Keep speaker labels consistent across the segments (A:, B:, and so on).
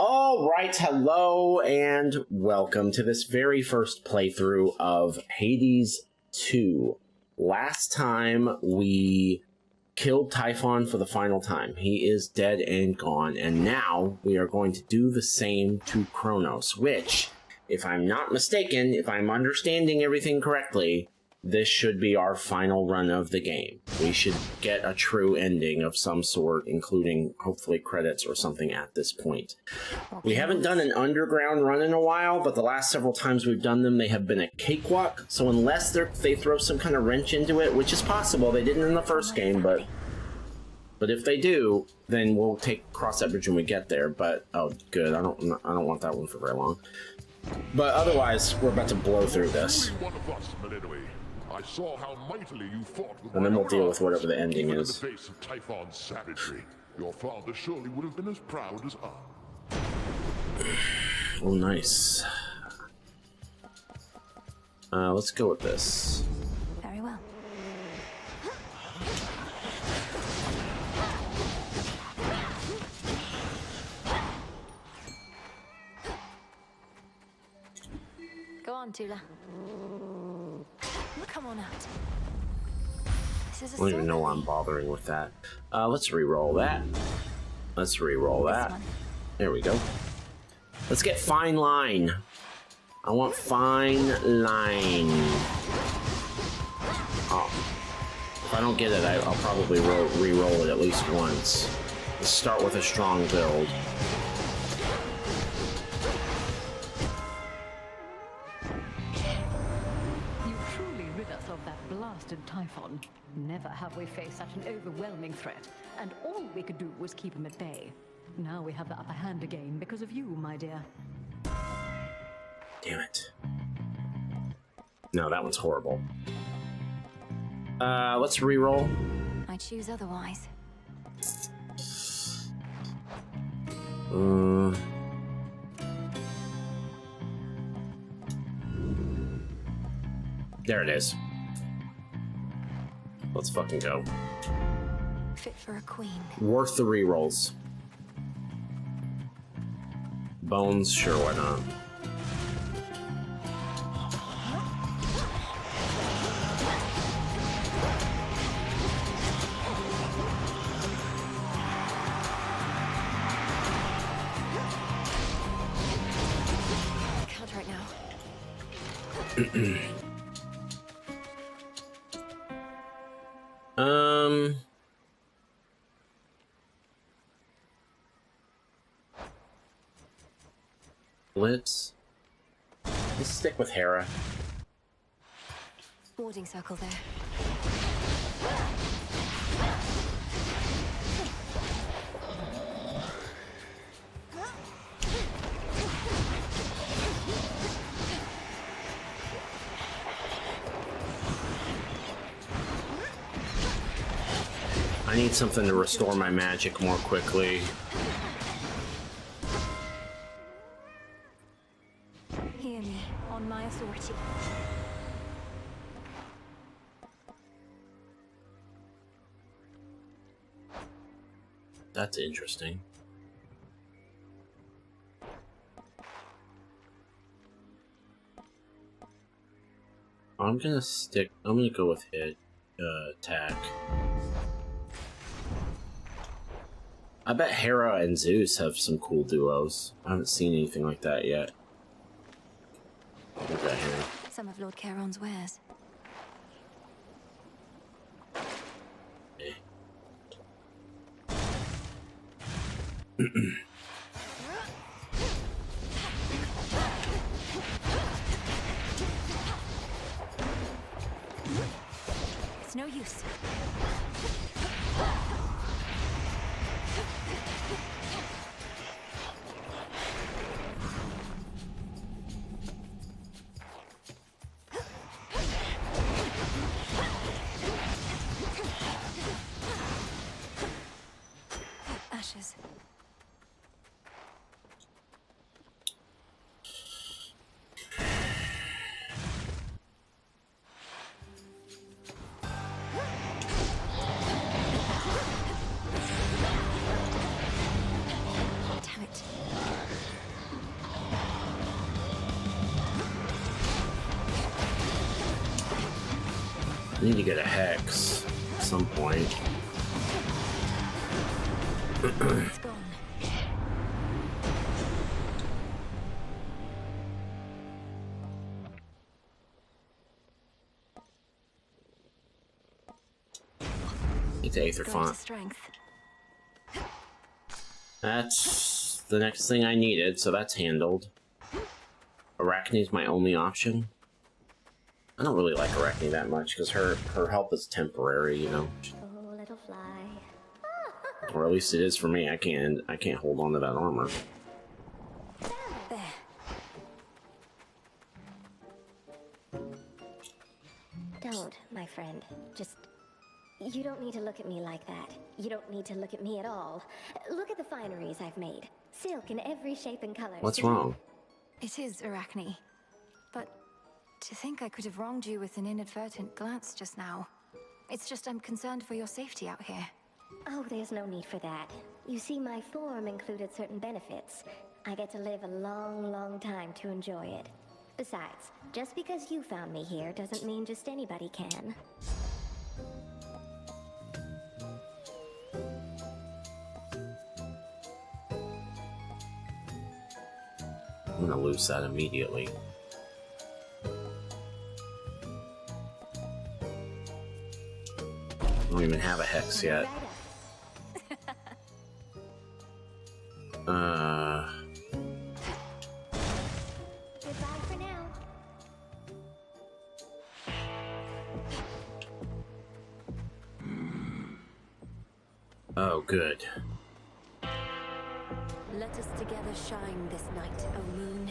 A: All right, hello and welcome to this very first playthrough of Hades 2. Last time we killed Typhon for the final time. He is dead and gone, and now we are going to do the same to Chronos, which, if I'm not mistaken, if I'm understanding everything correctly, this should be our final run of the game. We should get a true ending of some sort, including hopefully credits or something at this point. We haven't done an underground run in a while, but the last several times we've done them, they have been a cakewalk. So unless they throw some kind of wrench into it, which is possible, they didn't in the first game, but if they do, then we'll cross that bridge when we get there. But oh, good, I don't want that one for very long. But otherwise, we're about to blow through this.
B: I saw how mightily you fought with
A: and then we'll deal with whatever the ending
B: even
A: is.
B: In the face of Typhon's savagery, your father surely would have been as proud as I.
A: Oh, nice. Let's go with this.
C: Very well. Go on, Tula. Come on out. This is
A: I don't even know why I'm bothering with that. Let's re-roll that. Let's re-roll that. There we go. Let's get fine line. I want fine line. Oh. If I don't get it, I'll probably re-roll it at least once. Let's start with a strong build.
D: Typhon. Never have we faced such an overwhelming threat, and all we could do was keep him at bay. Now we have the upper hand again because of you, my dear.
A: Damn it. No, that one's horrible. Let's re-roll.
C: I choose otherwise.
A: There it is. Let's fucking go.
C: Fit for a queen.
A: Worth the rerolls. Bones, sure, why not?
C: Can't right now.
A: Let's stick with Hera.
C: Warding circle there.
A: I need something to restore my magic more quickly.
C: Hear me, on my authority.
A: That's interesting. I'm gonna go with attack. I bet Hera and Zeus have some cool duos. I haven't seen anything like that yet. Look at that here.
C: Some of Lord Charon's wares.
A: Okay.
C: It's no use. Ashes.
A: I need to get a hex at some point.
C: It's gone.
A: Need the Aether
C: Going to
A: font.
C: strength.
A: That's the next thing I needed, so that's handled. Arachne's my only option. I don't really like Arachne that much because her help is temporary, you know.
E: Oh, little fly.
A: Or at least it is for me. I can't hold on to that armor.
C: There.
E: Don't, my friend. Just... You don't need to look at me like that. You don't need to look at me at all. Look at the fineries I've made. Silk in every shape and color.
A: What's
E: See?
A: wrong?
C: It is Arachne. But to think I could have wronged you with an inadvertent glance just now. It's just I'm concerned for your safety out here.
E: Oh, there's no need for that. You see, my form included certain benefits. I get to live a long, long time to enjoy it. Besides, just because you found me here doesn't mean just anybody can.
A: I'm gonna lose that immediately. I don't even have a hex yet.
E: Goodbye for now.
A: Oh, good.
C: Let us together shine this night, O moon.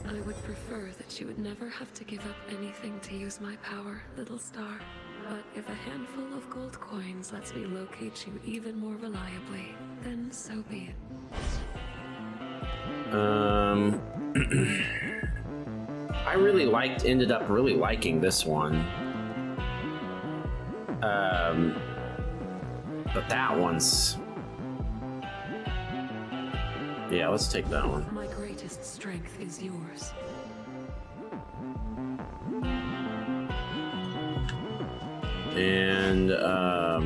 F: I would prefer that you would never have to give up anything to use my power, little star. But if a handful of gold coins lets me locate you even more reliably, then so be it.
A: I ended up really liking this one. But that one's... Yeah, let's take that one.
F: My greatest strength is yours.
A: And, I'll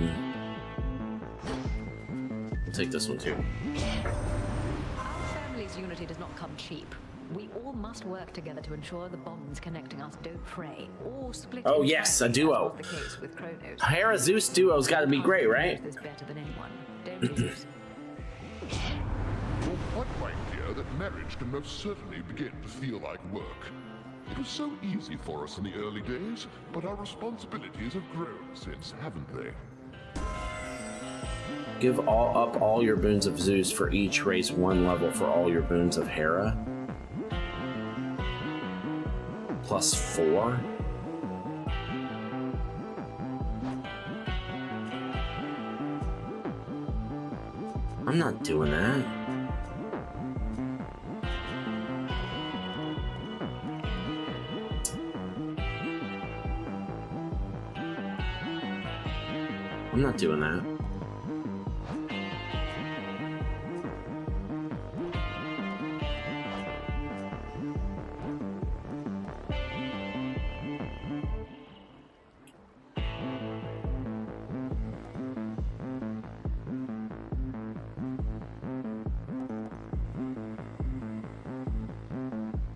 A: take this one too.
D: Our family's unity does not come cheap. We all must work together to ensure the bonds connecting us don't fray or split.
A: Oh, yes, a duo.
D: As was the case with Chronos.
A: Hera Zeus duo's gotta be great, right?
D: This better than anyone. Don't you, Zeus?
B: You're quite right, dear, that marriage can most certainly begin to feel like work. It was so easy for us in the early days, but our responsibilities have grown since, haven't they?
A: Give all your boons of Zeus for each raise one level for all your boons of Hera. Plus 4. I'm not doing that. I'm not doing that.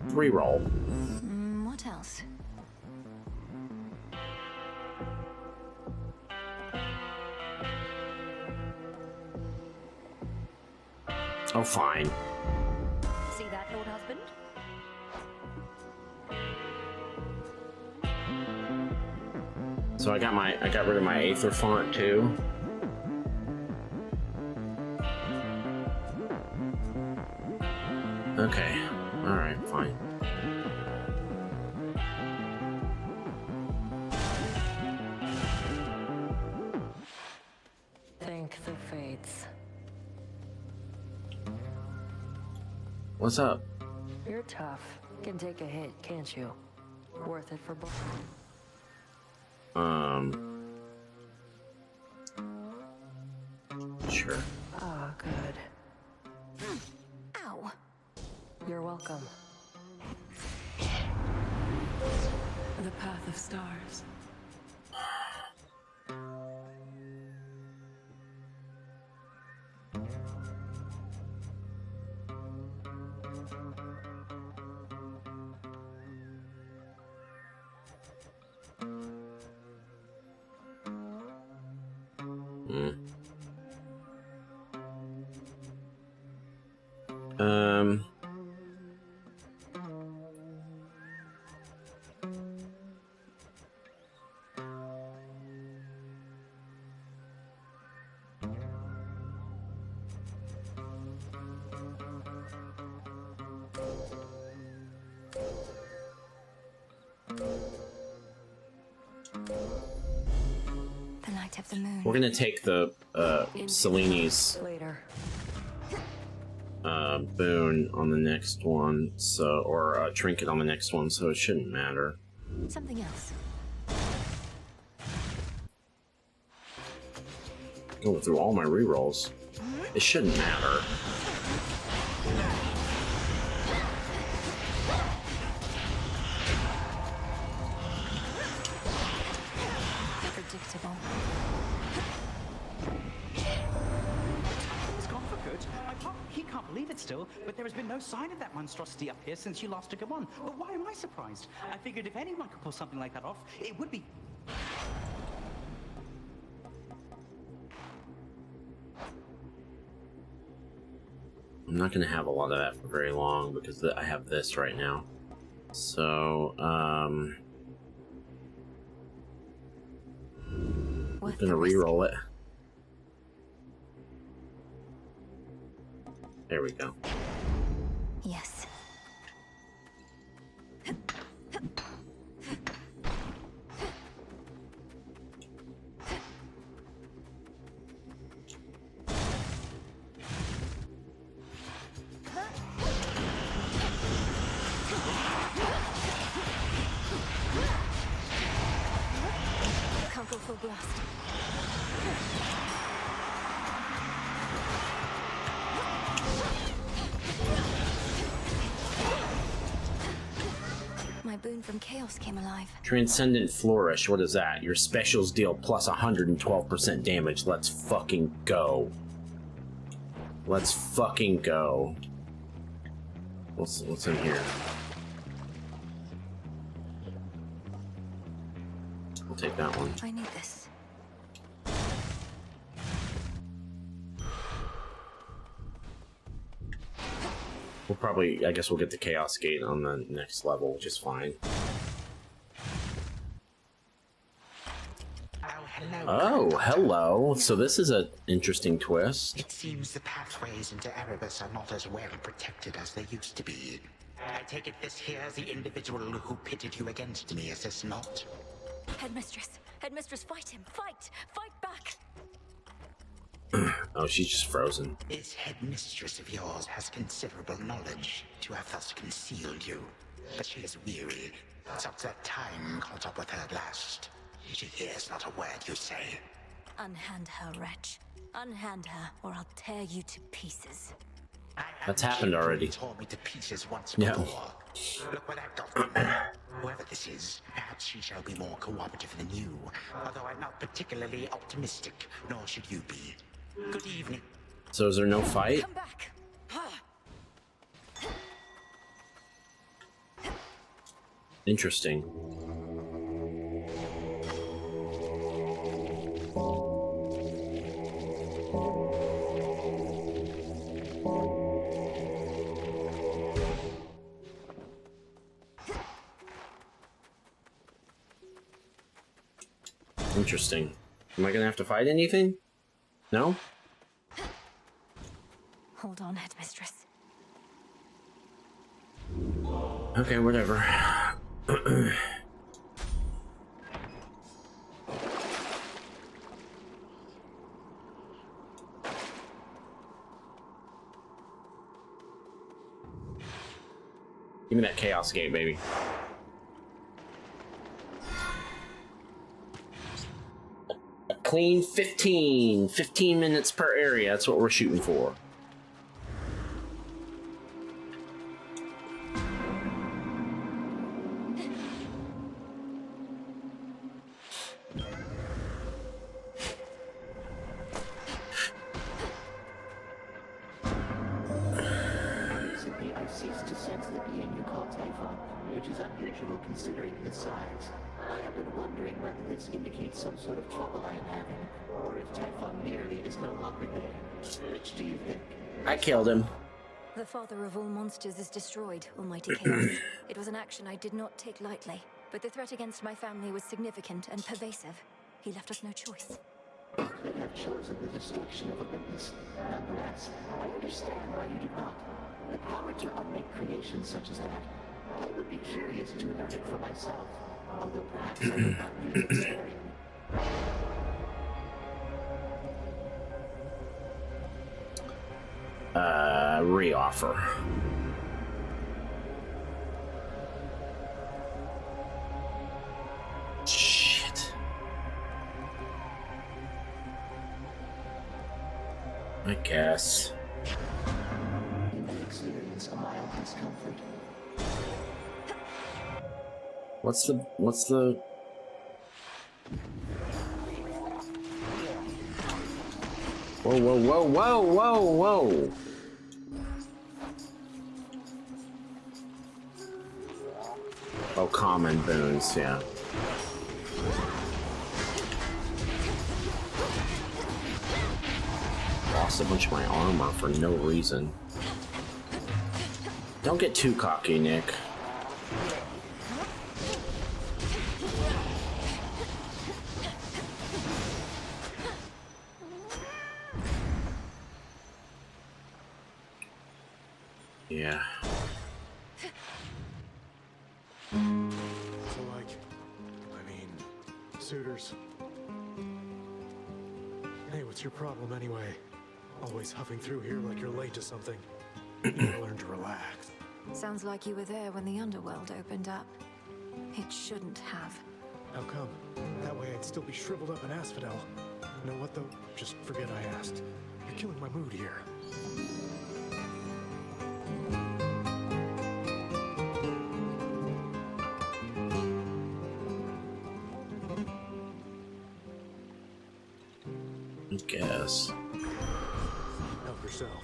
A: Reroll.
C: What else?
A: Oh, fine.
D: See that, Lord Husband?
A: So I got rid of my Aether font too. Okay. Alright, fine.
G: Thank the fates.
A: What's up?
G: You're tough. Can take a hit, can't you? Worth it for both.
A: Sure.
G: Ah, good.
C: Ow.
G: You're welcome.
F: The path of stars.
C: The light of the moon.
A: We're gonna take the Seleni's
G: Later.
A: boon on the next one, so or trinket on the next one, so it shouldn't matter.
C: Something else.
A: Going through all my rerolls, it shouldn't matter.
C: Predictable.
H: It's gone for good. He can't believe it still, but there has been no sign of that monstrosity up here since you last took him on. But why am I surprised? I figured if anyone could pull something like that off, it would be...
A: I'm not gonna have a lot of that for very long because I have this right now. So, I'm gonna re-roll it. There we go.
C: Yes. Can't go full blast. My boon from Chaos came alive.
A: Transcendent Flourish, what is that? Your specials deal plus 112% damage. Let's fucking go. Let's fucking go. What's in here? I'll take that one.
C: I need this.
A: We'll probably, I guess we'll get the Chaos Gate on the next level, which is fine. Oh, hello. So this is an interesting twist.
I: It seems the pathways into Erebus are not as well protected as they used to be. I take it this here's the individual who pitted you against me, is this not?
C: Headmistress! Headmistress, fight him! Fight! Fight back!
A: Oh, she's just frozen.
I: This headmistress of yours has considerable knowledge to have thus concealed you. But she is weary. Since that time caught up with her last. She hears not a word you say.
C: Unhand her, wretch. Unhand her, or I'll tear you to pieces.
A: That's happened already.
I: Tore me to pieces once
A: Yeah.
I: before. Look what I've got from her. Whoever this is, perhaps she shall be more cooperative than you. Although I'm not particularly optimistic, nor should you be. Good evening.
A: So is there no fight?
C: Come back!
A: Interesting. Interesting. Am I gonna have to fight anything? No?
C: Hold on, Headmistress.
A: Okay, whatever. Give me that Chaos Gate, baby. A clean 15 minutes per area. That's what we're shooting for.
I: Recently, I ceased to sense the being you call Typhon, which is unusual considering his size.
J: I have been wondering whether this indicates some sort of trouble I am having, or if Typhon merely is no longer there. Which do you think?
A: I killed him.
C: The father of all monsters is destroyed, Almighty Chaos. It was an action I did not take lightly, but the threat against my family was significant and pervasive. He left us no choice.
J: You could have chosen the destruction of Olympus. Nonetheless, I understand why you did not. The power to unmake creations such as that. I would be curious to learn it for myself, although perhaps I would not need to spare you.
A: Reoffer. Shit. I guess.
J: You may experience a mild discomfort.
A: What's the Whoa, whoa, whoa, whoa, whoa, whoa. Oh, common boons, yeah. Lost a bunch of my armor for no reason. Don't get too cocky, Nick. Yeah.
K: So, like, I mean, suitors. Hey, what's your problem anyway? Always huffing through here like you're late to something. You gotta learn to relax.
C: Sounds like you were there when the underworld opened up. It shouldn't have.
K: How come? That way I'd still be shriveled up in asphodel. You know what, though? Just forget I asked. You're killing my mood here.
A: I guess.
K: Help yourself.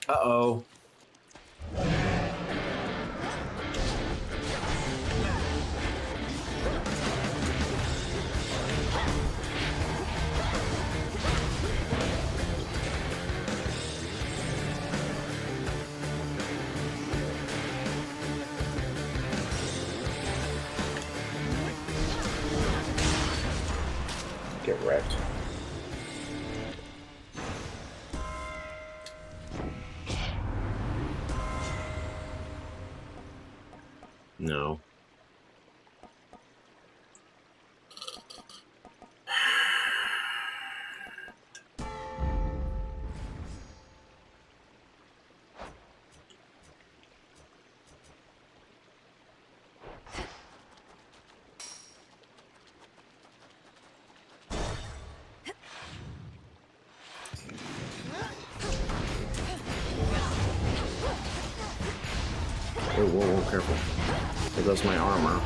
A: Uh-oh. Get wrecked. No. Whoa, whoa, whoa, careful. There goes my armor.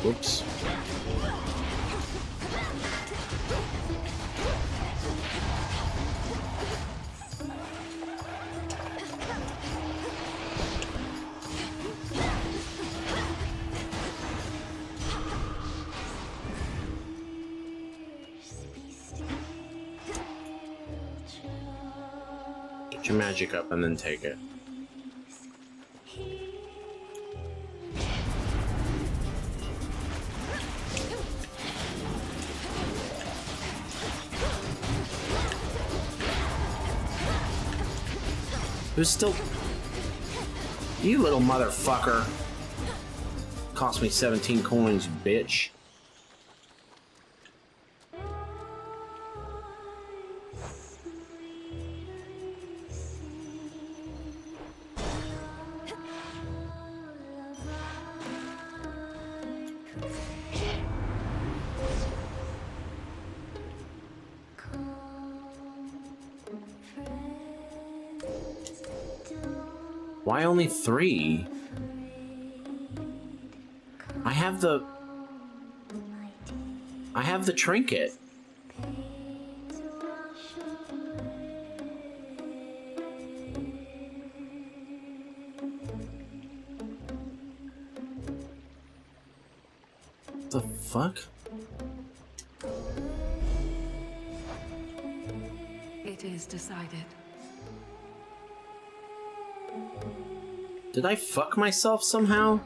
A: Whoops. Get your magic up and then take it. Who's still... You little motherfucker. Cost me 17 coins, bitch. Why only 3? I have the trinket. The fuck?
F: It is decided.
A: Did I fuck myself somehow?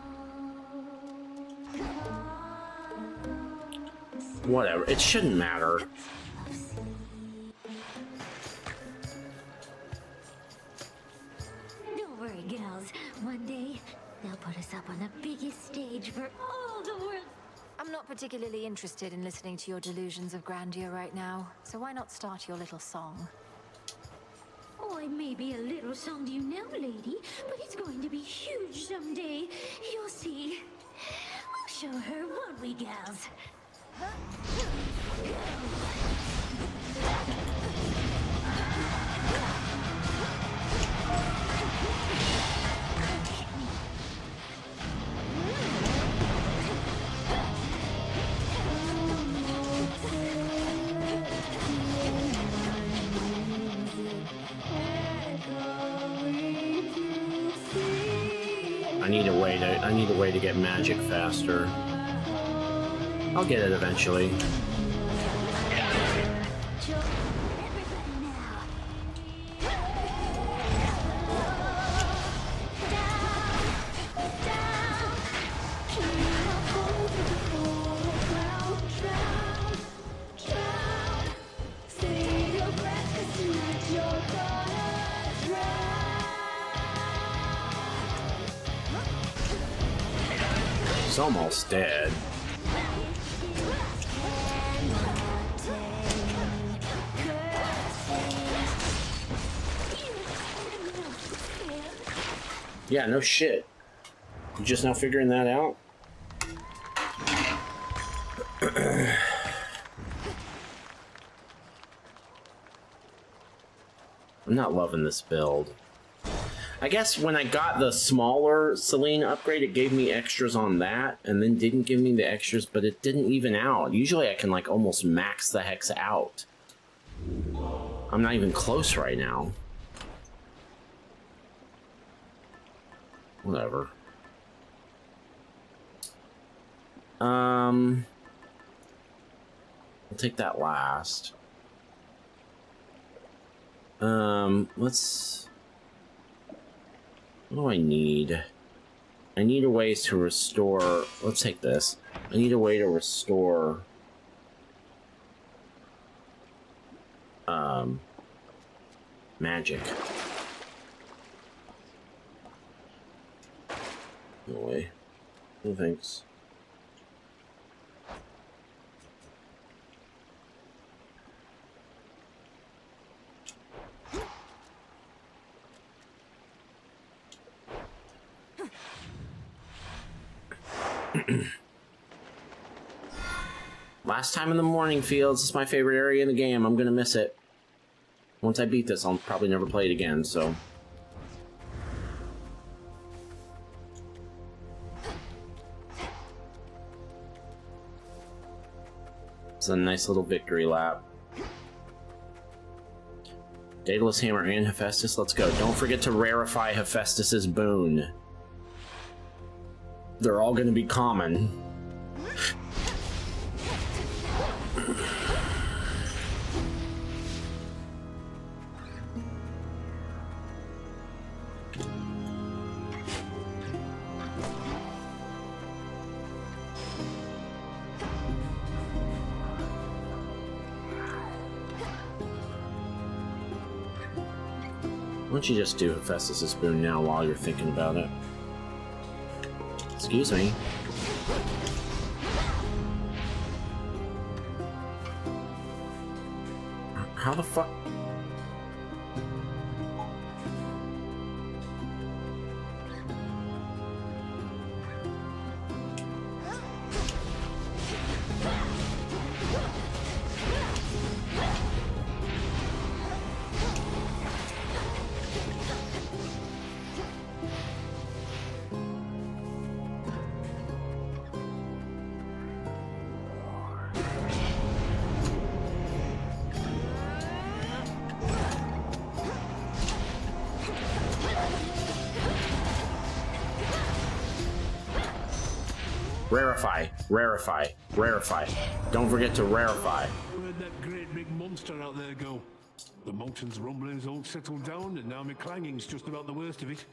A: Whatever, it shouldn't matter.
E: Don't worry, girls. One day, they'll put us up on the biggest stage for all the world.
C: I'm not particularly interested in listening to your delusions of grandeur right now, so why not start your little song?
E: Oh, it may be a little song to you now, lady, but it's going to be huge someday. You'll see. We'll show her, won't we, gals?
A: I need a way to get magic faster. I'll get it eventually. He's almost dead. Yeah, no shit. You just now figuring that out? I'm not loving this build. I guess when I got the smaller Selene upgrade, it gave me extras on that, and then didn't give me the extras, but it didn't even out. Usually I can like almost max the hex out. I'm not even close right now. Whatever. I'll take that last. Let's... What do I need? I need a way to restore... Let's take this. I need a way to restore... magic. No way. No thanks. Last time in the morning fields. It's my favorite area in the game. I'm gonna miss it. Once I beat this, I'll probably never play it again, so... It's a nice little victory lap. Daedalus Hammer and Hephaestus, let's go. Don't forget to rarify Hephaestus's boon. They're all gonna be common. Why don't you just do Hephaestus' boon now while you're thinking about it? Excuse me. How the fuck? Rarefy, rarefy, rarefy. Don't forget to rarefy.
L: Where'd that great big monster out there go? The mountain's rumblings all settled down, and now my clanging's just about the worst of it.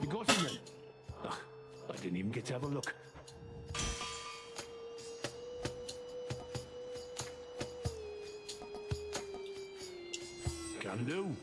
L: You got him then? Ugh, I didn't even get to have a look. Can do.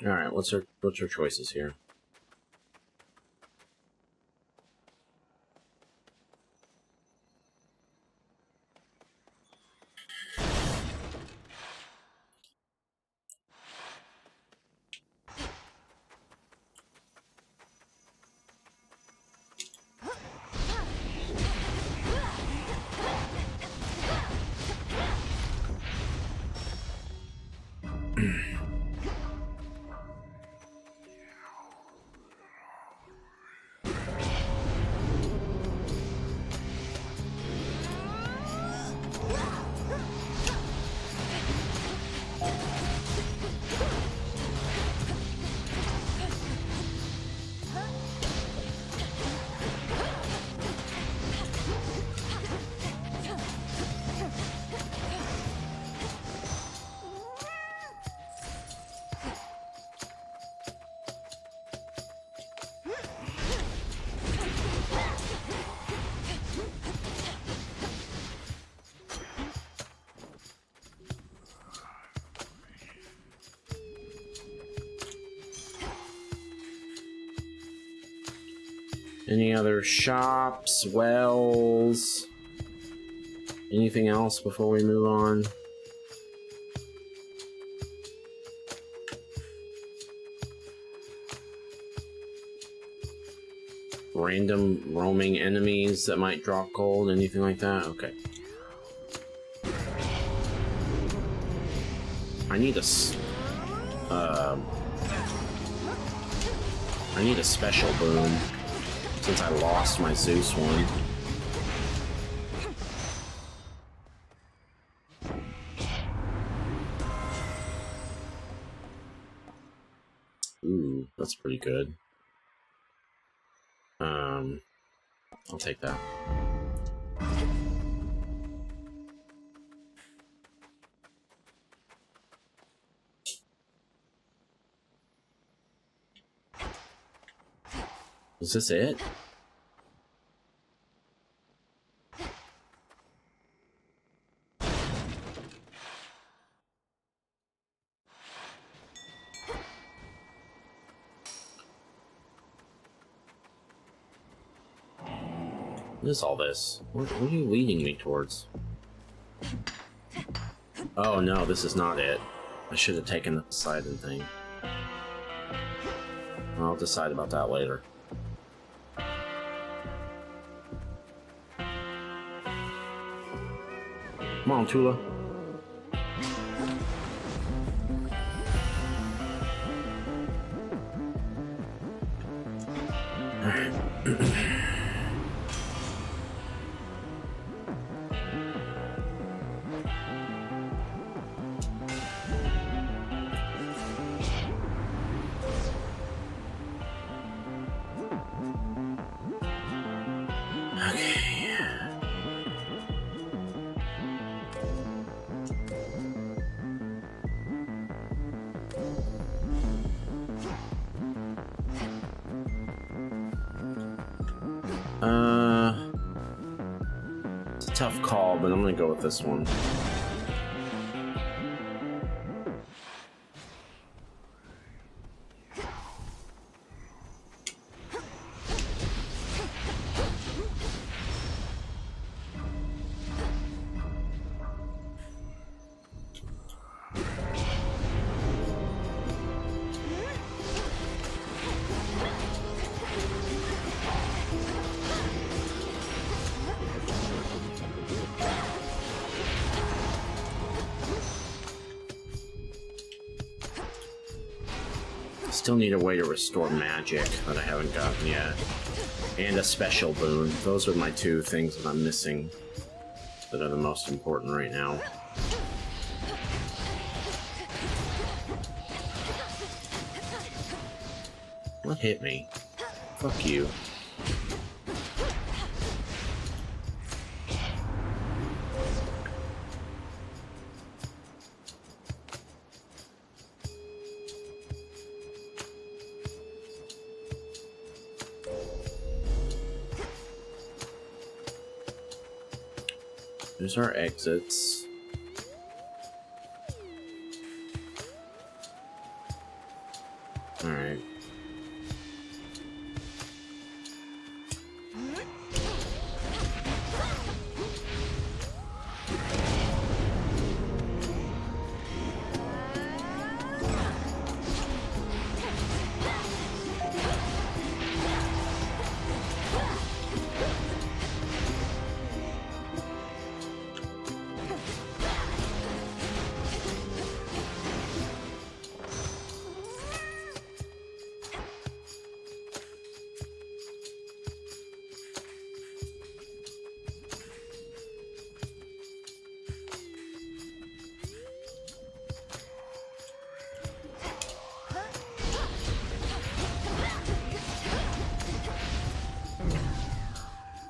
A: All right, what's our choices here? Any other shops, wells, anything else before we move on? Random roaming enemies that might drop gold, anything like that? Okay. I need a special boon. Since I lost my Zeus one. Ooh, that's pretty good. I'll take that. Is this it? What is all this? What are you leading me towards? Oh no, this is not it. I should have taken the Poseidon thing. I'll decide about that later. Come on, Tula. It's a tough call, but I'm gonna go with this one. Still need a way to restore magic that I haven't gotten yet. And a special boon. Those are my two things that I'm missing that are the most important right now. What hit me? Fuck you. There's our exits. All right.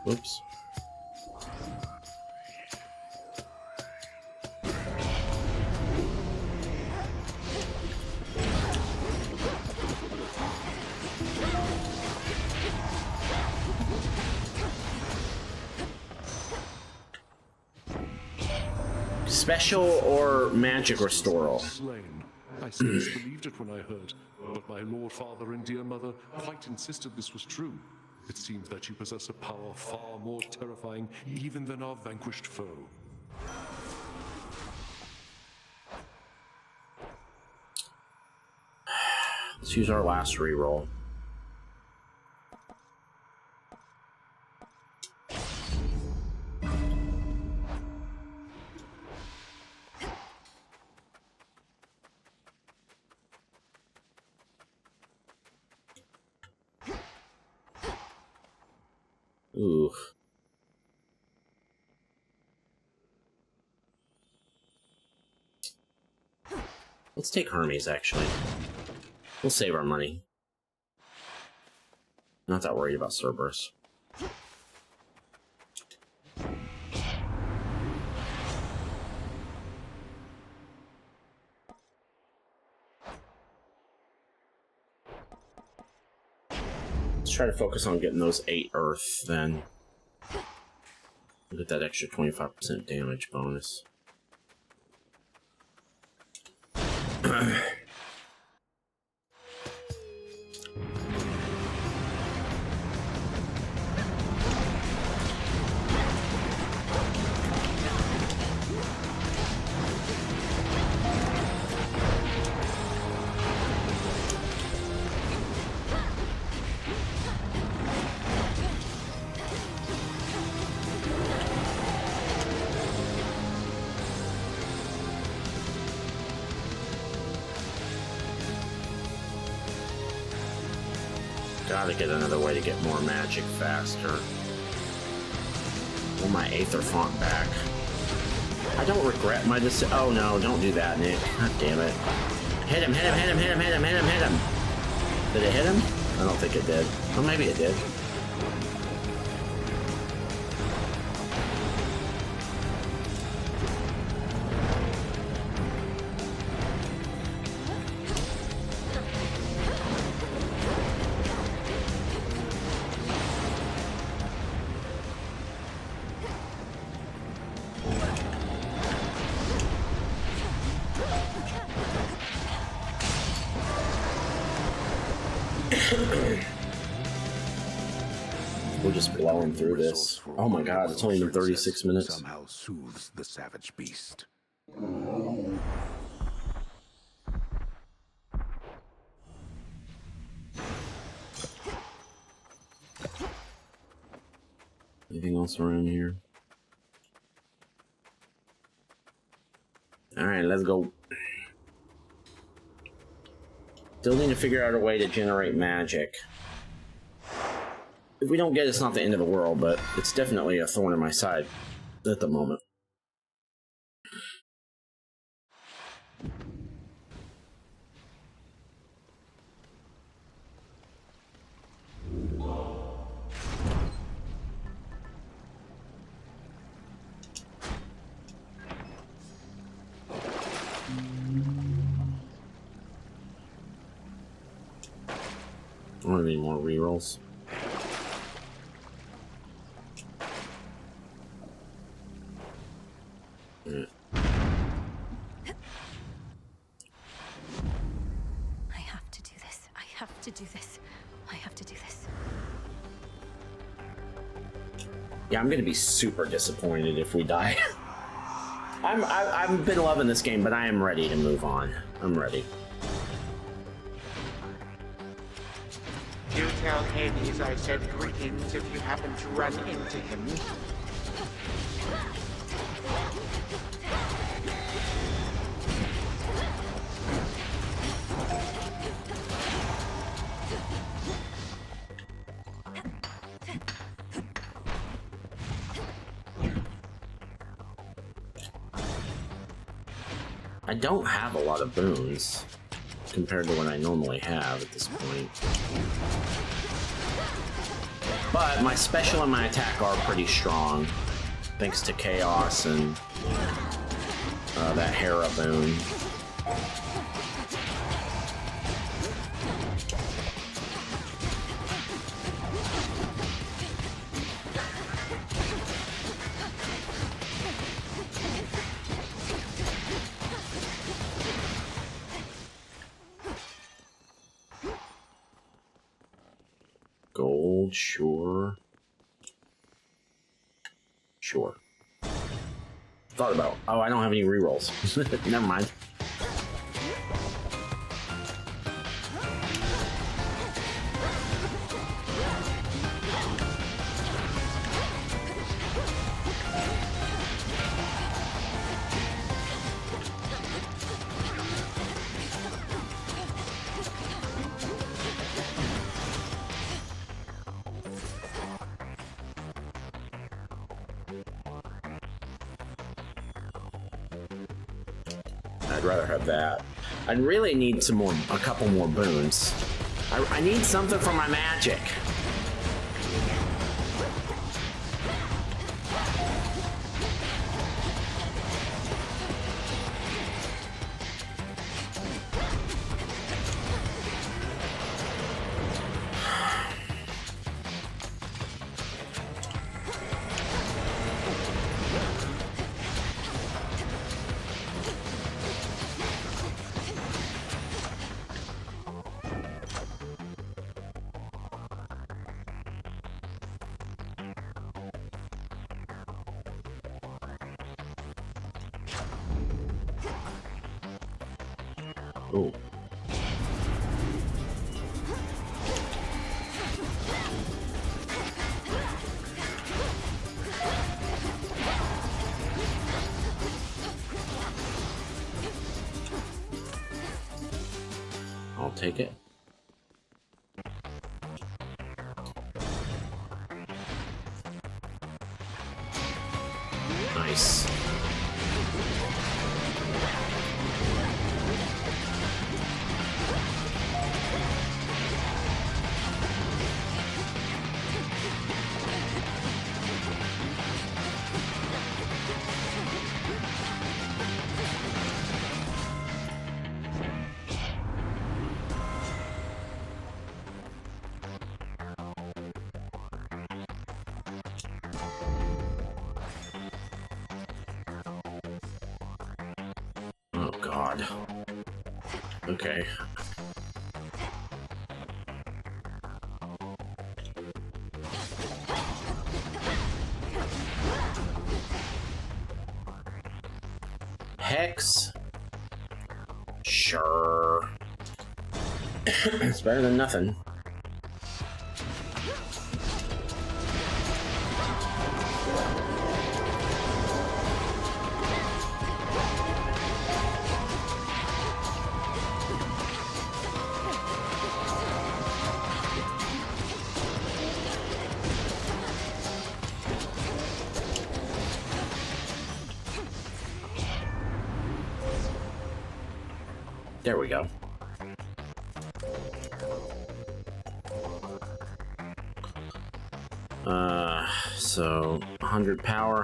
A: Oops. Special or magic restoral?
B: Slain. I scarce believed it when I heard, but my lord father and dear mother quite insisted this was true. It seems that you possess a power far more terrifying even than our vanquished foe.
A: Let's use our last reroll. Ooh. Let's take Hermes, actually. We'll save our money. Not that worried about Cerberus. Let's try to focus on getting those 8 Earth, then. We'll get that extra 25% damage bonus. gotta get another way to get more magic faster. Or my Aether font back. I don't regret my decision. Oh no, don't do that, Nick. God damn it. Hit him, hit him, hit him, hit him, hit him, hit him, hit him. Did it hit him? I don't think it did. Oh, maybe it did. We're just blowing through this. Oh my god, it's only been 36 minutes.
M: Somehow soothes the savage beast.
A: Anything else around here? Alright, let's go. Still need to figure out a way to generate magic. If we don't get it, it's not the end of the world, but it's definitely a thorn in my side at the moment. I don't have any more rerolls. Yeah.
C: I have to do this. I have to do this. I have to do this.
A: Yeah, I'm gonna be super disappointed if we die. I've been loving this game, but I am ready to move on. I'm ready.
I: Do tell Hades I said greetings if you happen to run into him.
A: I don't have a lot of boons compared to what I normally have at this point. But my special and my attack are pretty strong, thanks to Chaos and that Hera boon. Gold, sure. Sure. Thought about. Oh, I don't have any rerolls. Never mind. I'd rather have that. I'd really need a couple more boons. I need something for my magic. Oh. I'll take it. Nice. Oh God. Okay. Hex? Sure. It's better than nothing. There we go. So 100 power,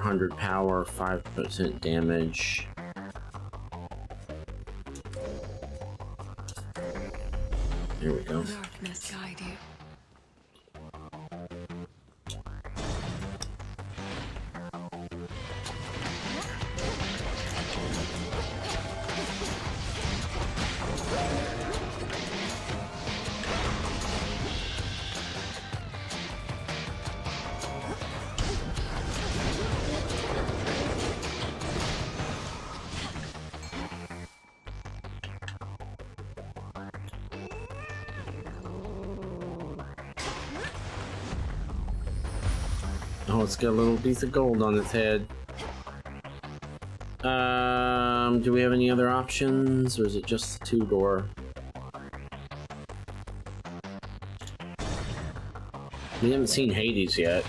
A: 5% damage. There we go.
F: Darkness guide you.
A: Oh, it's got a little piece of gold on its head. Do we have any other options, or is it just the 2-door? We haven't seen Hades yet.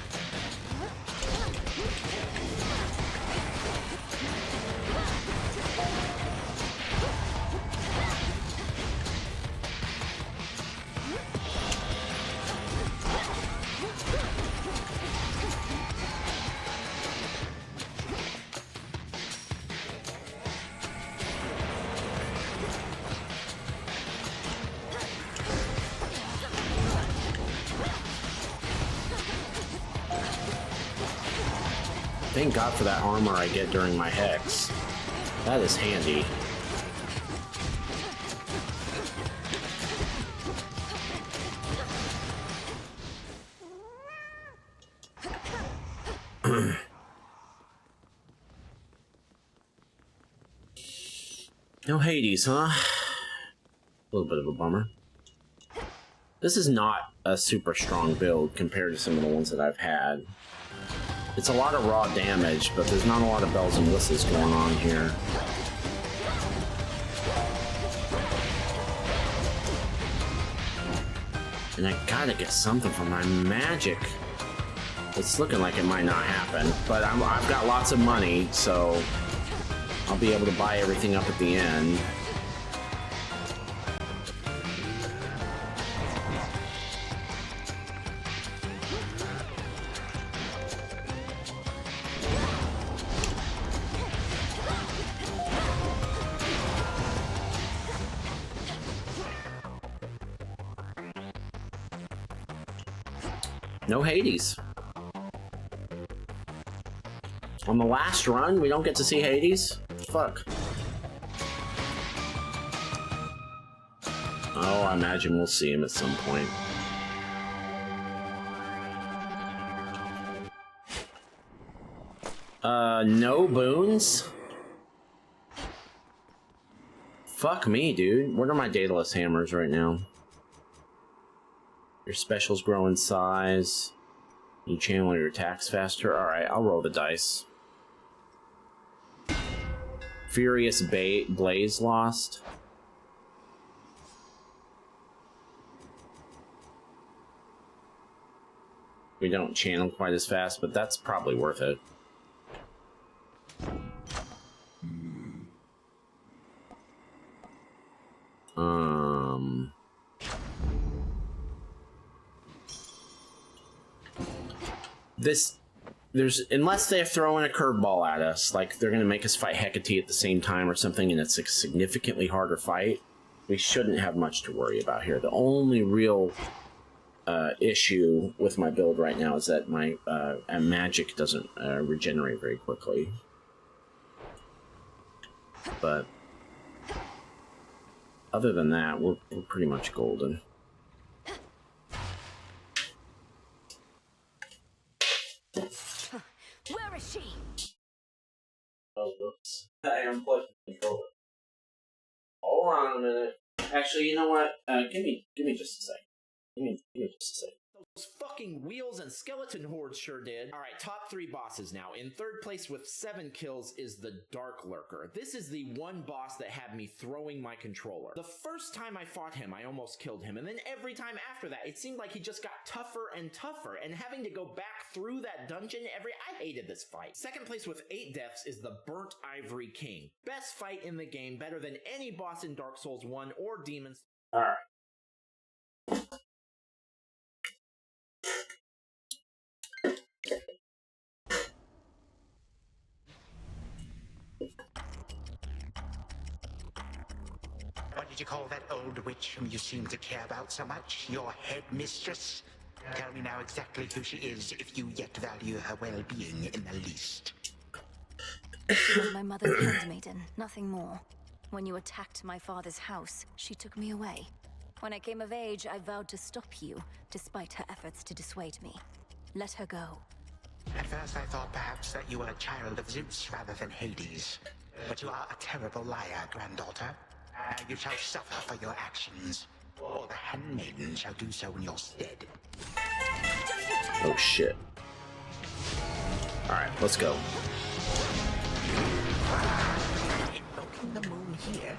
A: Thank God for that armor I get during my hex. That is handy. No Hades, huh? A little bit of a bummer. This is not a super strong build compared to some of the ones that I've had. It's a lot of raw damage, but there's not a lot of bells and whistles going on here. And I gotta get something for my magic. It's looking like it might not happen, but I've got lots of money, so I'll be able to buy everything up at the end. No Hades. On the last run, we don't get to see Hades? Fuck. Oh, I imagine we'll see him at some point. No boons? Fuck me, dude. What are my dataless hammers right now? Your specials grow in size. You channel your attacks faster. Alright, I'll roll the dice. Furious Blaze lost. We don't channel quite as fast, but that's probably worth it. unless they're throwing a curveball at us, like they're going to make us fight Hecate at the same time or something, and it's a significantly harder fight, we shouldn't have much to worry about here. The only real issue with my build right now is that my magic doesn't regenerate very quickly. But other than that, we're pretty much golden.
C: Where is she?
A: Oh, whoops. I unplugged the controller. Hold on a minute. Actually, you know what? Give me just a second. Give me just a second.
N: Those fucking wheels and skeleton hordes sure did. Alright, top 3 bosses now. In 3rd place with 7 kills is the Dark Lurker. This is the one boss that had me throwing my controller. The first time I fought him, I almost killed him, and then every time after that, it seemed like he just got tougher and tougher, and having to go back through that dungeon I hated this fight. 2nd place with 8 deaths is the Burnt Ivory King. Best fight in the game, better than any boss in Dark Souls 1 or Demons.
A: Alright.
I: What did you call that old witch whom you seem to care about so much? Your head mistress? Tell me now exactly who she is, if you yet value her well-being in the least.
C: She was my mother's handmaiden, nothing more. When you attacked my father's house, she took me away. When I came of age, I vowed to stop you, despite her efforts to dissuade me. Let her go.
I: At first I thought perhaps that you were a child of Zeus rather than Hades. But you are a terrible liar, granddaughter. You shall suffer for your actions, or the handmaiden shall do so in your stead.
A: Oh shit. Alright, let's go.
I: Invoking the moon here.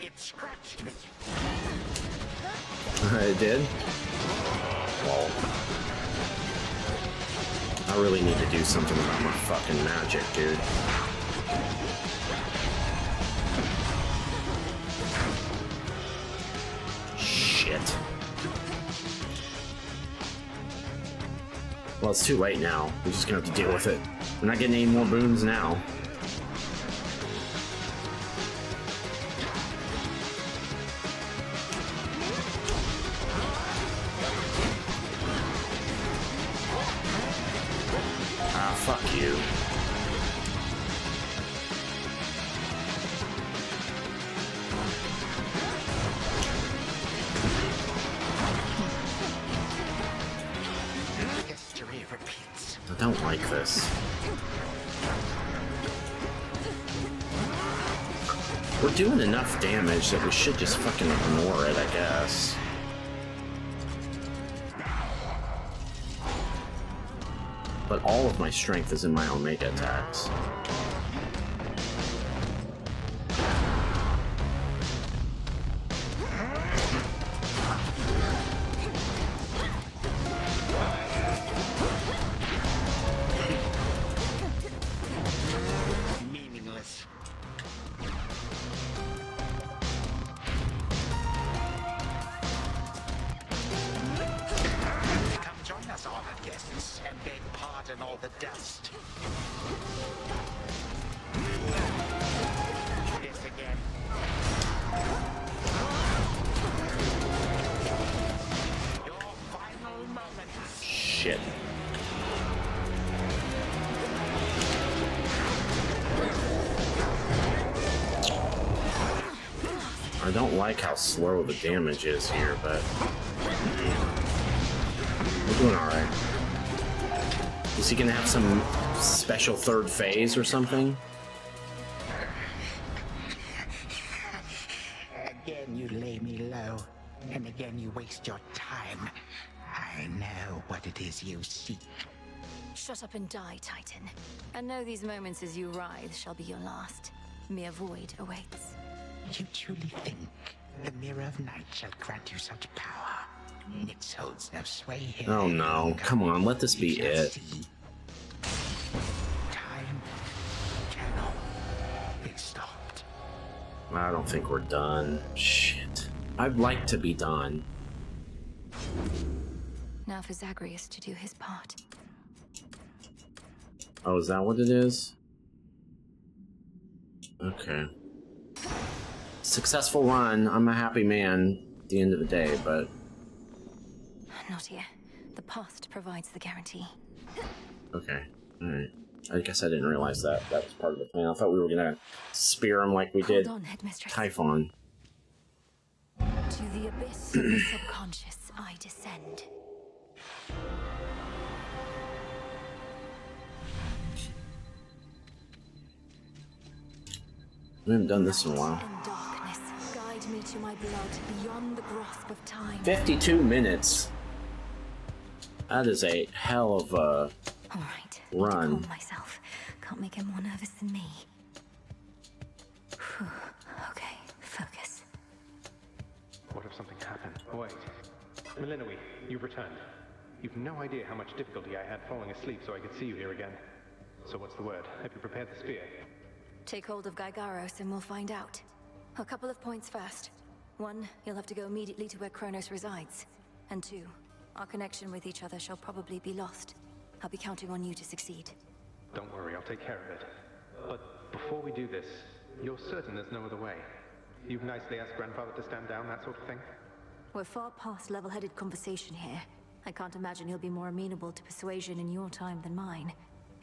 I: It scratched me.
A: It did? Well, I really need to do something about my fucking magic, dude. Shit. Well, it's too late now. We're just gonna have to deal with it. We're not getting any more boons now. Fuck you.
I: History repeats.
A: I don't like this. We're doing enough damage that we should just fucking ignore it, I guess. But all of my strength is in my Omega attacks.
I: Meaningless. Come join us, honored guests, and beg pardon all the dust. This again. Your final moments.
A: Shit. I don't like how slow the damage is here, but we're doing alright. Is he gonna have some special 3rd phase or something?
I: Again you lay me low, and again you waste your time. I know what it is you seek.
C: Shut up and die, Titan. And know these moments as you writhe shall be your last. Mere void awaits.
I: You truly think the Mirror of Night shall grant you such power? It holds no sway here.
A: Oh no, come on, let this be it.
I: Time cannot
A: I don't think we're done. Shit. I'd like to be done.
C: Now for Zagreus to do his part.
A: Oh, is that what it is? Okay. Successful run. I'm a happy man at the end of the day, but...
C: Not here. The past provides the guarantee.
A: Okay. Alright. I guess I didn't realize that. That was part of the plan. I thought we were gonna spear him like we did Typhon.
C: To the abyss of the subconscious I descend.
A: We haven't done this in a while.
C: And darkness, guide me to my blood beyond the grasp of time.
A: 52 minutes. That is a hell of a run.
C: Calm myself. Can't make him more nervous than me. Okay, focus.
O: What if something happened? Wait. Melinoe, you've returned. You've no idea how much difficulty I had falling asleep so I could see you here again. So what's the word? Have you prepared the spear?
C: Take hold of Gygaros and we'll find out. A couple of points first. 1, you'll have to go immediately to where Chronos resides. And 2, our connection with each other shall probably be lost. I'll be counting on you to succeed.
O: Don't worry, I'll take care of it. But before we do this, you're certain there's no other way? You've nicely asked Grandfather to stand down, that sort of thing?
C: We're far past level-headed conversation here. I can't imagine he'll be more amenable to persuasion in your time than mine.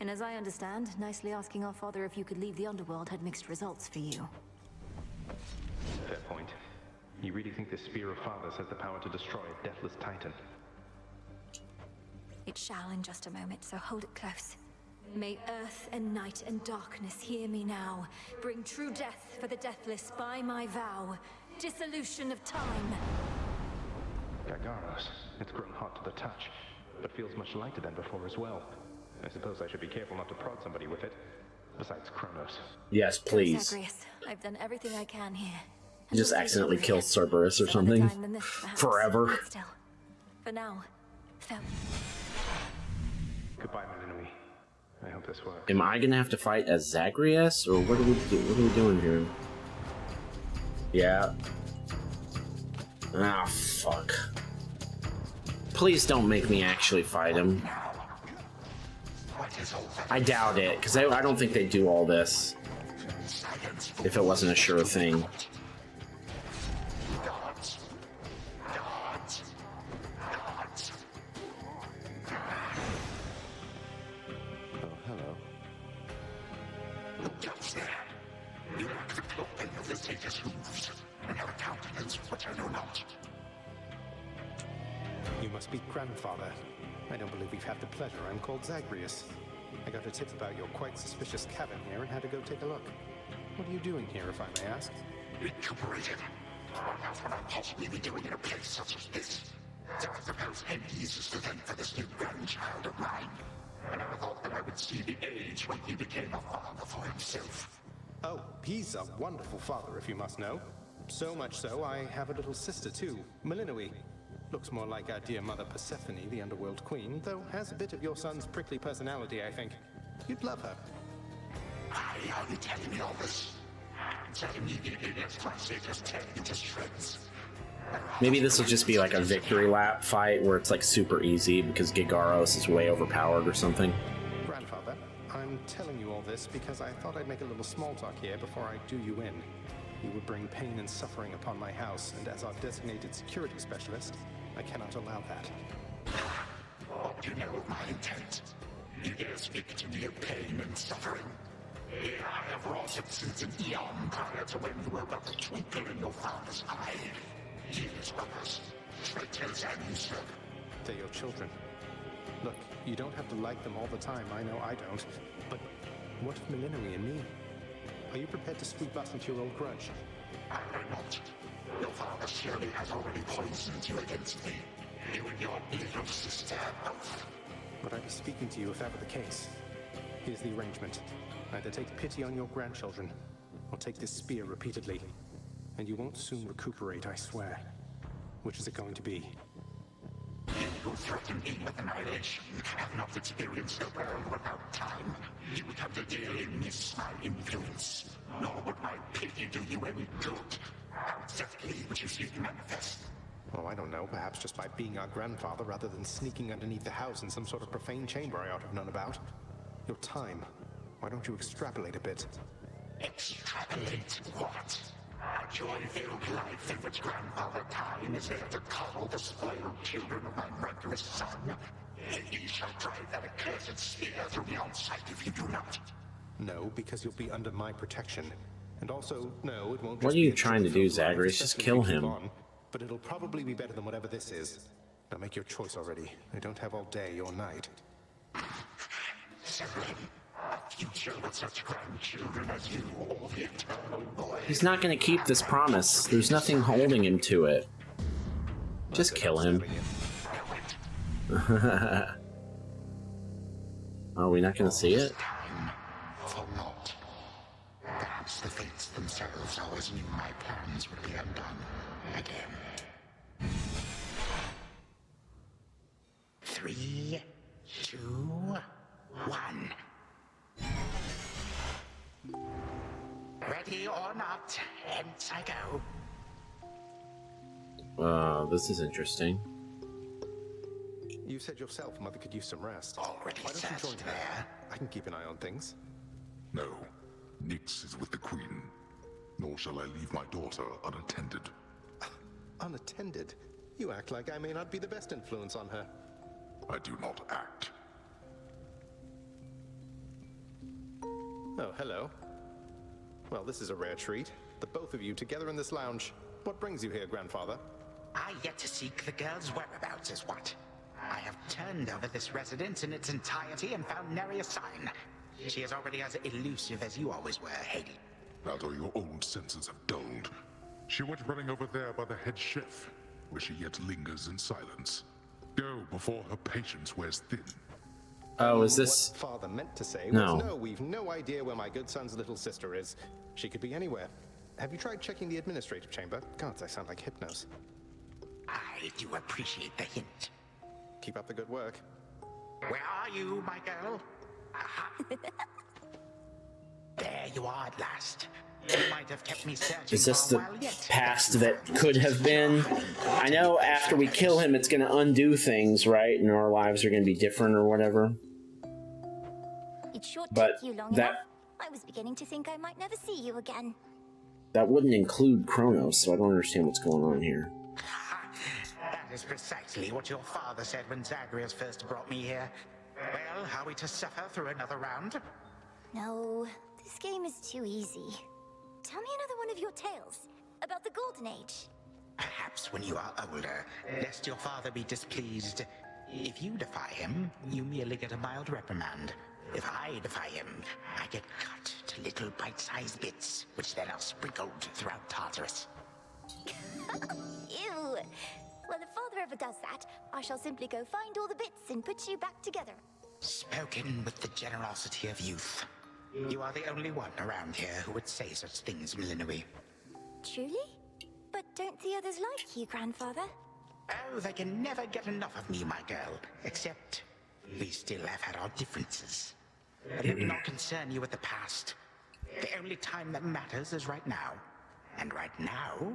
C: And as I understand, nicely asking our father if you could leave the underworld had mixed results for you.
O: Fair point. You really think this Spear of Fathers has the power to destroy a deathless titan?
C: It shall in just a moment, so hold it close. May earth and night and darkness hear me now. Bring true death for the deathless by my vow. Dissolution of time.
O: Gygaros, it's grown hot to the touch, but feels much lighter than before as well. I suppose I should be careful not to prod somebody with it. Besides Chronos.
A: Yes, please.
C: Zagreus, I've done everything I can here.
A: You just accidentally kill Cerberus or something. Forever.
C: Still, for now, farewell.
O: Goodbye, Melinoe. I hope this works.
A: Am I gonna have to fight as Zagreus, or what do we do? What are we doing here? Yeah. Ah, fuck. Please don't make me actually fight him. I doubt it, because I don't think they'd do all this if it wasn't a sure thing.
O: Oh, hello.
I: Look else there. You lack the clothing of the Satyrs' hooves, and have a countenance which I know not.
H: You must be Grandfather. I don't believe we've had the pleasure. I'm called Zagreus. I got a tip about your quite suspicious cabin here and had to go take a look. What are you doing here, if I may ask?
I: Recuperating. What else would I possibly be doing in a place such as this? So I suppose Hades is to thank for this new grandchild of mine. I never thought that I would see the age when he became a father for himself.
H: Oh, he's a wonderful father, if you must know. So much so, I have a little sister too, Melinoe. Looks more like our dear mother Persephone, the underworld queen, though has a bit of your son's prickly personality, I think. You'd love her.
I: Why are you telling me all this? So immediately lets my Satyrs tear into shreds.
A: Maybe this will just be like a victory lap fight where it's like super easy because Gygaros is way overpowered or something.
H: Grandfather, I'm telling you all this because I thought I'd make a little small talk here before I do you in. You would bring pain and suffering upon my house, and as our designated security specialist, I cannot allow that.
I: What do you know of my intent? You dare speak to me of pain and suffering? I have wrought it since an eon prior to when you were but a twinkle in your father's eye. Years brothers, traitors and usurp.
H: They're your children. Look, you don't have to like them all the time, I know I don't. But what of Melinoe and me? Are you prepared to sweep us into your old grudge?
I: I will not. Your father surely has already poisoned you against me. You and your little sister both.
H: But I'd be speaking to you if that were the case. Here's the arrangement. Either take pity on your grandchildren, or take this spear repeatedly. And you won't soon recuperate, I swear. Which is it going to be?
I: You who threaten me with annihilation have not experienced the world without time. You would have to dearly miss my influence. Nor would my pity do you any good? How exactly would you see it manifest?
O: Oh, I don't know. Perhaps just by being our grandfather rather than sneaking underneath the house in some sort of profane chamber I ought to have known about. Your time. Why don't you extrapolate a bit?
I: Extrapolate what? A joy-filled life in which Grandfather Time is there to coddle the spoiled children of my murderous son. He shall drive that accursed spear through me on sight if you do not.
O: No, because you'll be under my protection. And also, no, it won't
A: What
O: just
A: are you
O: be a
A: trying to do,
O: joy-filled life,
A: Zagreus? Just
O: especially
A: kill
O: if you keep
A: him.
O: on. But it'll probably be better than whatever this is. Now make your choice already. I don't have all day or night.
I: Severin, a future with such grandchildren as you, or the eternal boy.
A: He's not going to keep this promise. There's nothing holding him to it. Just kill him. Are we not going to see it?
I: For naught. Perhaps the fates themselves always knew my plans would be undone again. 3, 2, 1. Ready or not, hence I go.
A: This is interesting.
O: You said yourself Mother could use some rest.
I: Already
O: Why don't you join her? I can keep an eye on things.
M: No, Nyx is with the Queen. Nor shall I leave my daughter unattended.
O: Unattended? You act like I may not be the best influence on her.
M: I do not act.
O: Oh, hello. Well, this is a rare treat. The both of you together in this lounge. What brings you here, Grandfather?
I: I yet to seek the girl's whereabouts is what. I have turned over this residence in its entirety and found nary a sign. She is already as elusive as you always were, Hades.
M: That or your old senses have dulled. She went running over there by the head chef, where she yet lingers in silence. Go before her patience wears thin.
A: Oh, is this...
O: What Father meant to say
A: No.
O: was, no, we've no idea where my good son's little sister is. She could be anywhere. Have you tried checking the administrative chamber? Gods, I sound like Hypnos.
I: I do appreciate the hint.
O: Keep up the good work.
I: Where are you, my girl? Aha. There you are at last. You might have kept me searching
A: Is this
I: for a
A: the
I: while yet.
A: past that could have been? I know after we kill him, it's going to undo things, right? And our lives are going to be different or whatever.
C: It sure
A: But
C: took you long
A: that-
C: enough. I was beginning to think I might never see you again.
A: That wouldn't include Chronos, so I don't understand what's going on here.
I: That is precisely what your father said when Zagreus first brought me here. Well, are we to suffer through another round?
C: No, this game is too easy. Tell me another one of your tales about the Golden Age.
I: Perhaps when you are older, lest your father be displeased. If you defy him, you merely get a mild reprimand. If I defy him, I get cut to little bite-sized bits, which then are sprinkled throughout Tartarus.
C: Ew! Well, if father ever does that, I shall simply go find all the bits and put you back together.
I: Spoken with the generosity of youth. You are the only one around here who would say such things, Millenary.
C: Truly? But don't the others like you, Grandfather?
I: Oh, they can never get enough of me, my girl. Except, we still have had our differences. But let me not concern you with the past. The only time that matters is right now. And right now...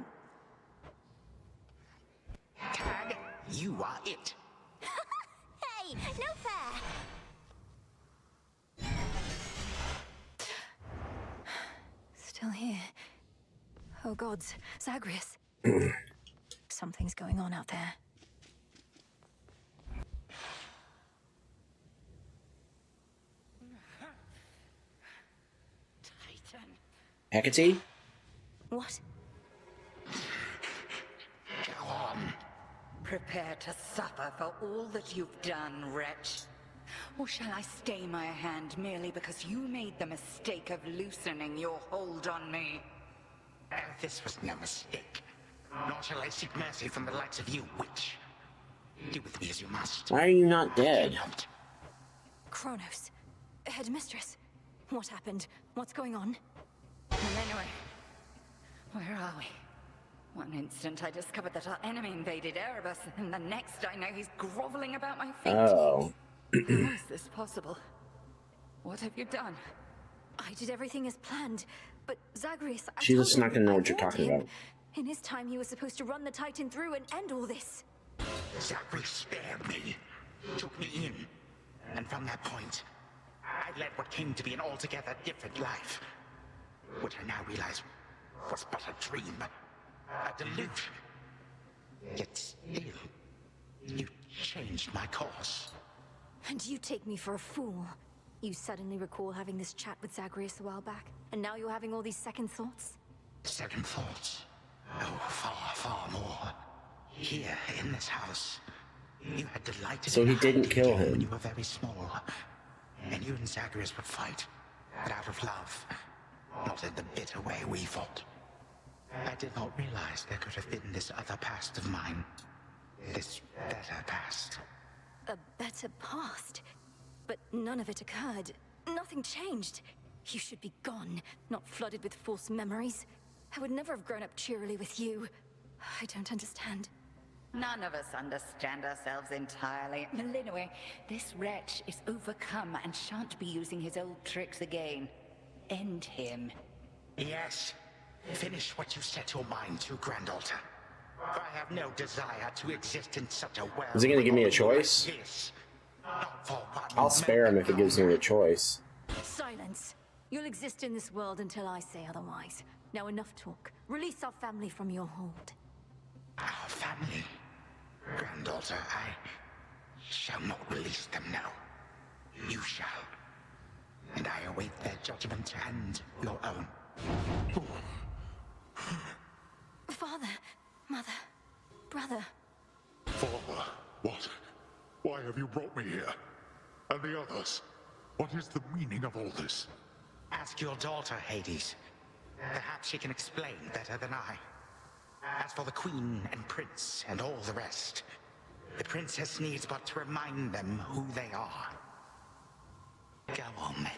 I: Tag, you are it.
C: Hey, no fair! Still here. Oh gods, Zagreus. Something's going on out there.
A: Hecate?
C: What?
I: Go on.
P: Prepare to suffer for all that you've done, wretch. Or shall I stay my hand merely because you made the mistake of loosening your hold on me?
I: This was no mistake. Nor shall I seek mercy from the likes of you, witch. Do with me as you must.
A: Why are you not dead?
C: Chronos. Headmistress. What happened? What's going on?
P: Anyway, where are we? One instant I discovered that our enemy invaded Erebus, and the next I know he's groveling about my feet.
A: Oh.
P: How is this possible? What have you done?
C: I did everything as planned. But Zagreus, I
A: She's
C: told
A: just
C: him,
A: not gonna know
C: I
A: what you're
C: warned
A: talking
C: him.
A: about.
C: In his time, he was supposed to run the Titan through and end all this.
I: Zachary spared me, took me in, and from that point, I led what came to be an altogether different life, which I now realize was but a dream, a delusion. Yet still, you changed my course.
C: And you take me for a fool. You suddenly recall having this chat with Zagreus a while back, and now you're having all these second thoughts?
I: Second thoughts? Oh, far, far more. Here, in this house, you had delighted
A: So
I: in
A: he
I: a
A: didn't
I: hiding
A: kill
I: game
A: him.
I: when you were very small. And you and Zagreus would fight, but out of love, not in the bitter way we fought. I did not realize there could have been this other past of mine. This better past.
C: A better past? But none of it occurred. Nothing changed. You should be gone, not flooded with false memories. I would never have grown up cheerily with you. I don't understand.
P: None of us understand ourselves entirely. Melinoi, this wretch is overcome and shan't be using his old tricks again. End him.
I: Yes. Finish what you set your mind to, Granddaughter. For I have no desire to exist in such a world.
A: Is he gonna give me a choice?
I: Like this. Not for one
A: I'll spare him if it gives me a choice.
C: Silence. You'll exist in this world until I say otherwise. Now enough talk. Release our family from your hold.
I: Our family? Granddaughter, I shall not release them now. You shall. And I await their judgment and your own.
C: Father, mother, brother.
M: Father, what? Why have you brought me here? And the others? What is the meaning of all this?
I: Ask your daughter, Hades. Perhaps she can explain better than I. As for the Queen and Prince and all the rest, the Princess needs but to remind them who they are. Go on, then.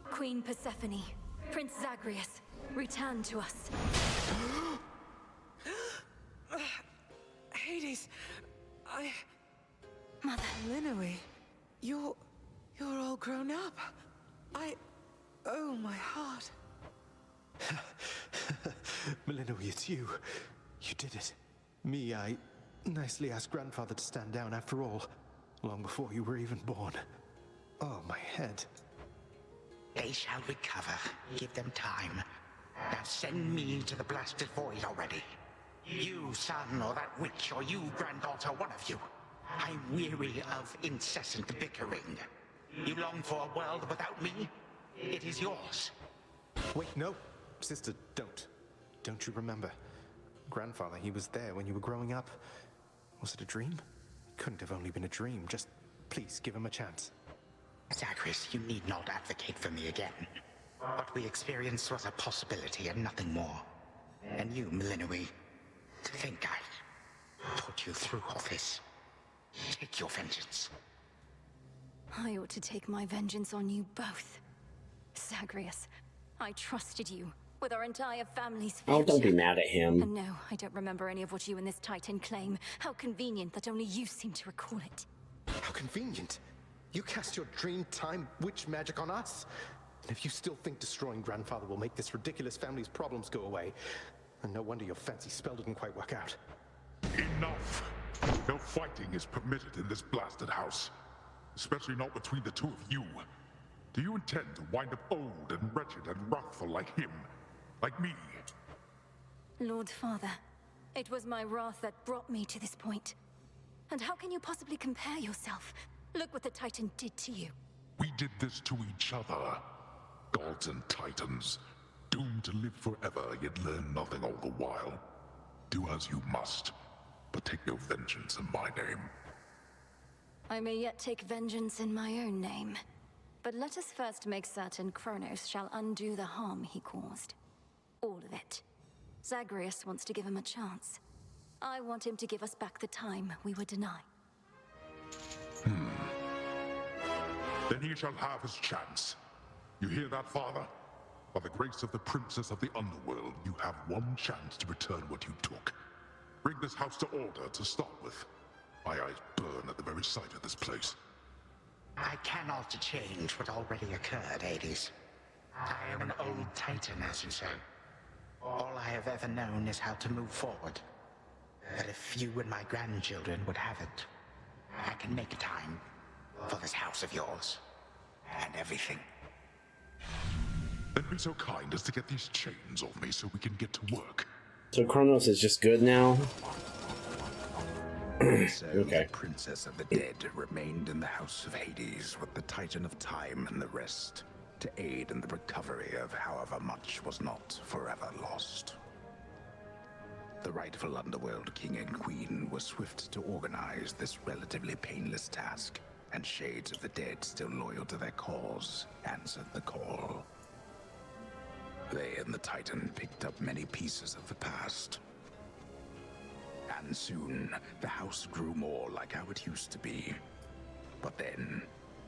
C: Queen Persephone, Prince Zagreus, return to us.
Q: Hades,
C: Mother.
Q: Melinoi, you're all grown up. Oh, my heart.
K: Melinoi, it's you. You did it. Me, I nicely asked Grandfather to stand down after all, long before you were even born. Oh, my head.
I: They shall recover. Give them time. Now send me to the blasted void already. You, son, or that witch, or you, granddaughter, one of you. I'm weary of incessant bickering. You long for a world without me? It is yours.
K: Wait, no. Sister, don't. Don't you remember? Grandfather, he was there when you were growing up. Was it a dream? It couldn't have only been a dream. Just please give him a chance.
I: Zagreus, you need not advocate for me again. What we experienced was a possibility and nothing more. And you, Melinoi, to think I put you through all this. Take your vengeance.
C: I ought to take my vengeance on you both. Zagreus, I trusted you with our entire family's future.
A: Oh, don't be mad at him.
C: And no, I don't remember any of what you and this Titan claim. How convenient that only you seem to recall it.
K: How convenient. You cast your dream time witch magic on us. And if you still think destroying Grandfather will make this ridiculous family's problems go away, then no wonder your fancy spell didn't quite work out.
M: Enough! No fighting is permitted in this blasted house. Especially not between the two of you. Do you intend to wind up old and wretched and wrathful like him? Like me?
C: Lord Father, it was my wrath that brought me to this point. And how can you possibly compare yourself? Look what the Titan did to you.
M: We did this to each other. Gods and Titans, doomed to live forever, yet learn nothing all the while. Do as you must, but take no vengeance in my name.
C: I may yet take vengeance in my own name. But let us first make certain Chronos shall undo the harm he caused. All of it. Zagreus wants to give him a chance. I want him to give us back the time we were denied.
M: Then he shall have his chance. You hear that, Father? By the grace of the Princess of the Underworld, you have one chance to return what you took. Bring this house to order to start with. My eyes burn at the very sight of this place.
I: I cannot change what already occurred, Hades. I am an old titan, as you say. All I have ever known is how to move forward. But if you and my grandchildren would have it, I can make time for this house of yours. And everything.
M: Then be so kind as to get these chains off me so we can get to work.
A: So Chronos is just good now?
R: So
A: Okay.
R: the Princess of the Dead remained in the House of Hades with the Titan of Time and the rest, to aid in the recovery of however much was not forever lost. The rightful Underworld King and Queen were swift to organize this relatively painless task, and Shades of the Dead, still loyal to their cause, answered the call. They and the Titan picked up many pieces of the past. And soon, the house grew more like how it used to be. But then,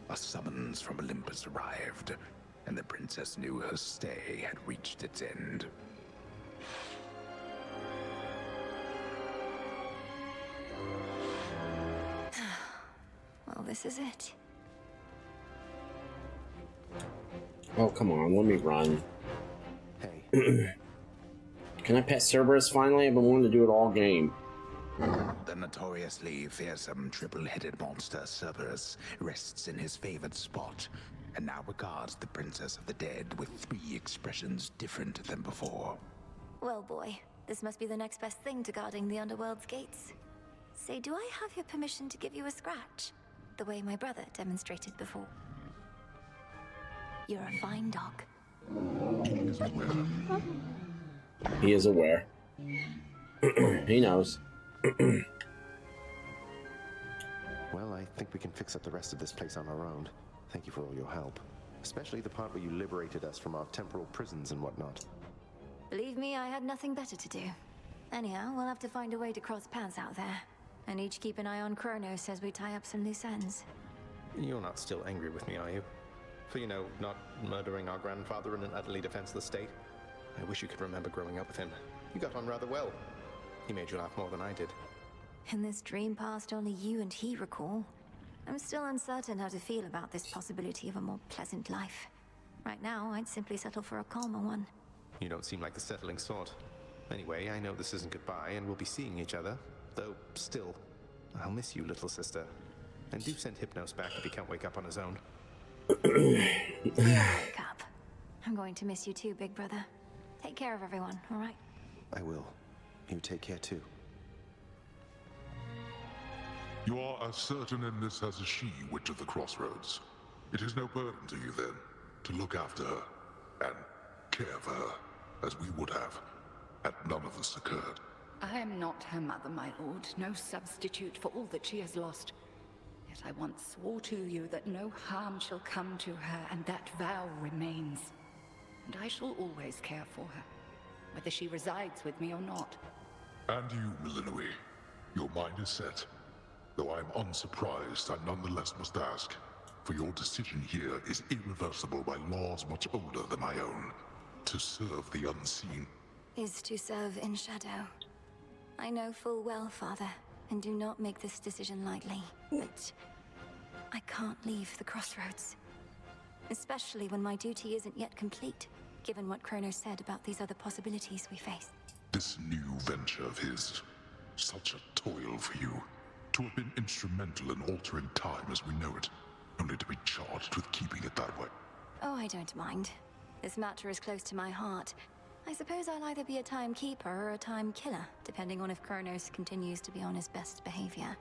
R: a summons from Olympus arrived, and the princess knew her stay had reached its end.
C: Well, this is it.
A: Oh, come on, let me run.
R: Hey.
A: Can I pet Cerberus finally? I've been wanting to do it all game.
R: The notoriously fearsome triple-headed monster Cerberus rests in his favored spot, and now regards the Princess of the Dead with 3 expressions different than before.
C: Well, boy, this must be the next best thing to guarding the Underworld's gates. Say, do I have your permission to give you a scratch? The way my brother demonstrated before. You're a fine dog.
A: He is aware. He knows.
O: Well, I think we can fix up the rest of this place on our own. Thank you for all your help. Especially the part where you liberated us from our temporal prisons and whatnot.
C: Believe me, I had nothing better to do. Anyhow, we'll have to find a way to cross paths out there. And each keep an eye on Chronos as we tie up some loose ends.
K: You're not still angry with me, are you? For, not murdering our grandfather in an utterly defenseless state? I wish you could remember growing up with him. You got on rather well. He made you laugh more than I did.
C: In this dream past only you and he recall, I'm still uncertain how to feel about this possibility of a more pleasant life. Right now, I'd simply settle for a calmer one.
K: You don't seem like the settling sort. Anyway, I know this isn't goodbye, and we'll be seeing each other. Though, still, I'll miss you, little sister. And do send Hypnos back if he can't wake up on his own.
C: Wake up. I'm going to miss you too, big brother. Take care of everyone, all right?
O: I will. You take care too.
M: You are as certain in this as is she, Witch of the Crossroads. It is no burden to you, then, to look after her and care for her, as we would have, had none of this occurred.
P: I am not her mother, my lord, no substitute for all that she has lost. Yet I once swore to you that no harm shall come to her, and that vow remains. And I shall always care for her, whether she resides with me or not.
M: And you, Millenoi, your mind is set. Though I am unsurprised, I nonetheless must ask, for your decision here is irreversible by laws much older than my own. To serve the unseen
C: Is to serve in shadow. I know full well, Father, and do not make this decision lightly, but I can't leave the crossroads. Especially when my duty isn't yet complete, given what Chronos said about these other possibilities we face.
M: This new venture of his, such a toil for you. To have been instrumental in altering time as we know it, only to be charged with keeping it that way.
C: Oh, I don't mind. This matter is close to my heart. I suppose I'll either be a timekeeper or a time killer, depending on if Chronos continues to be on his best behavior.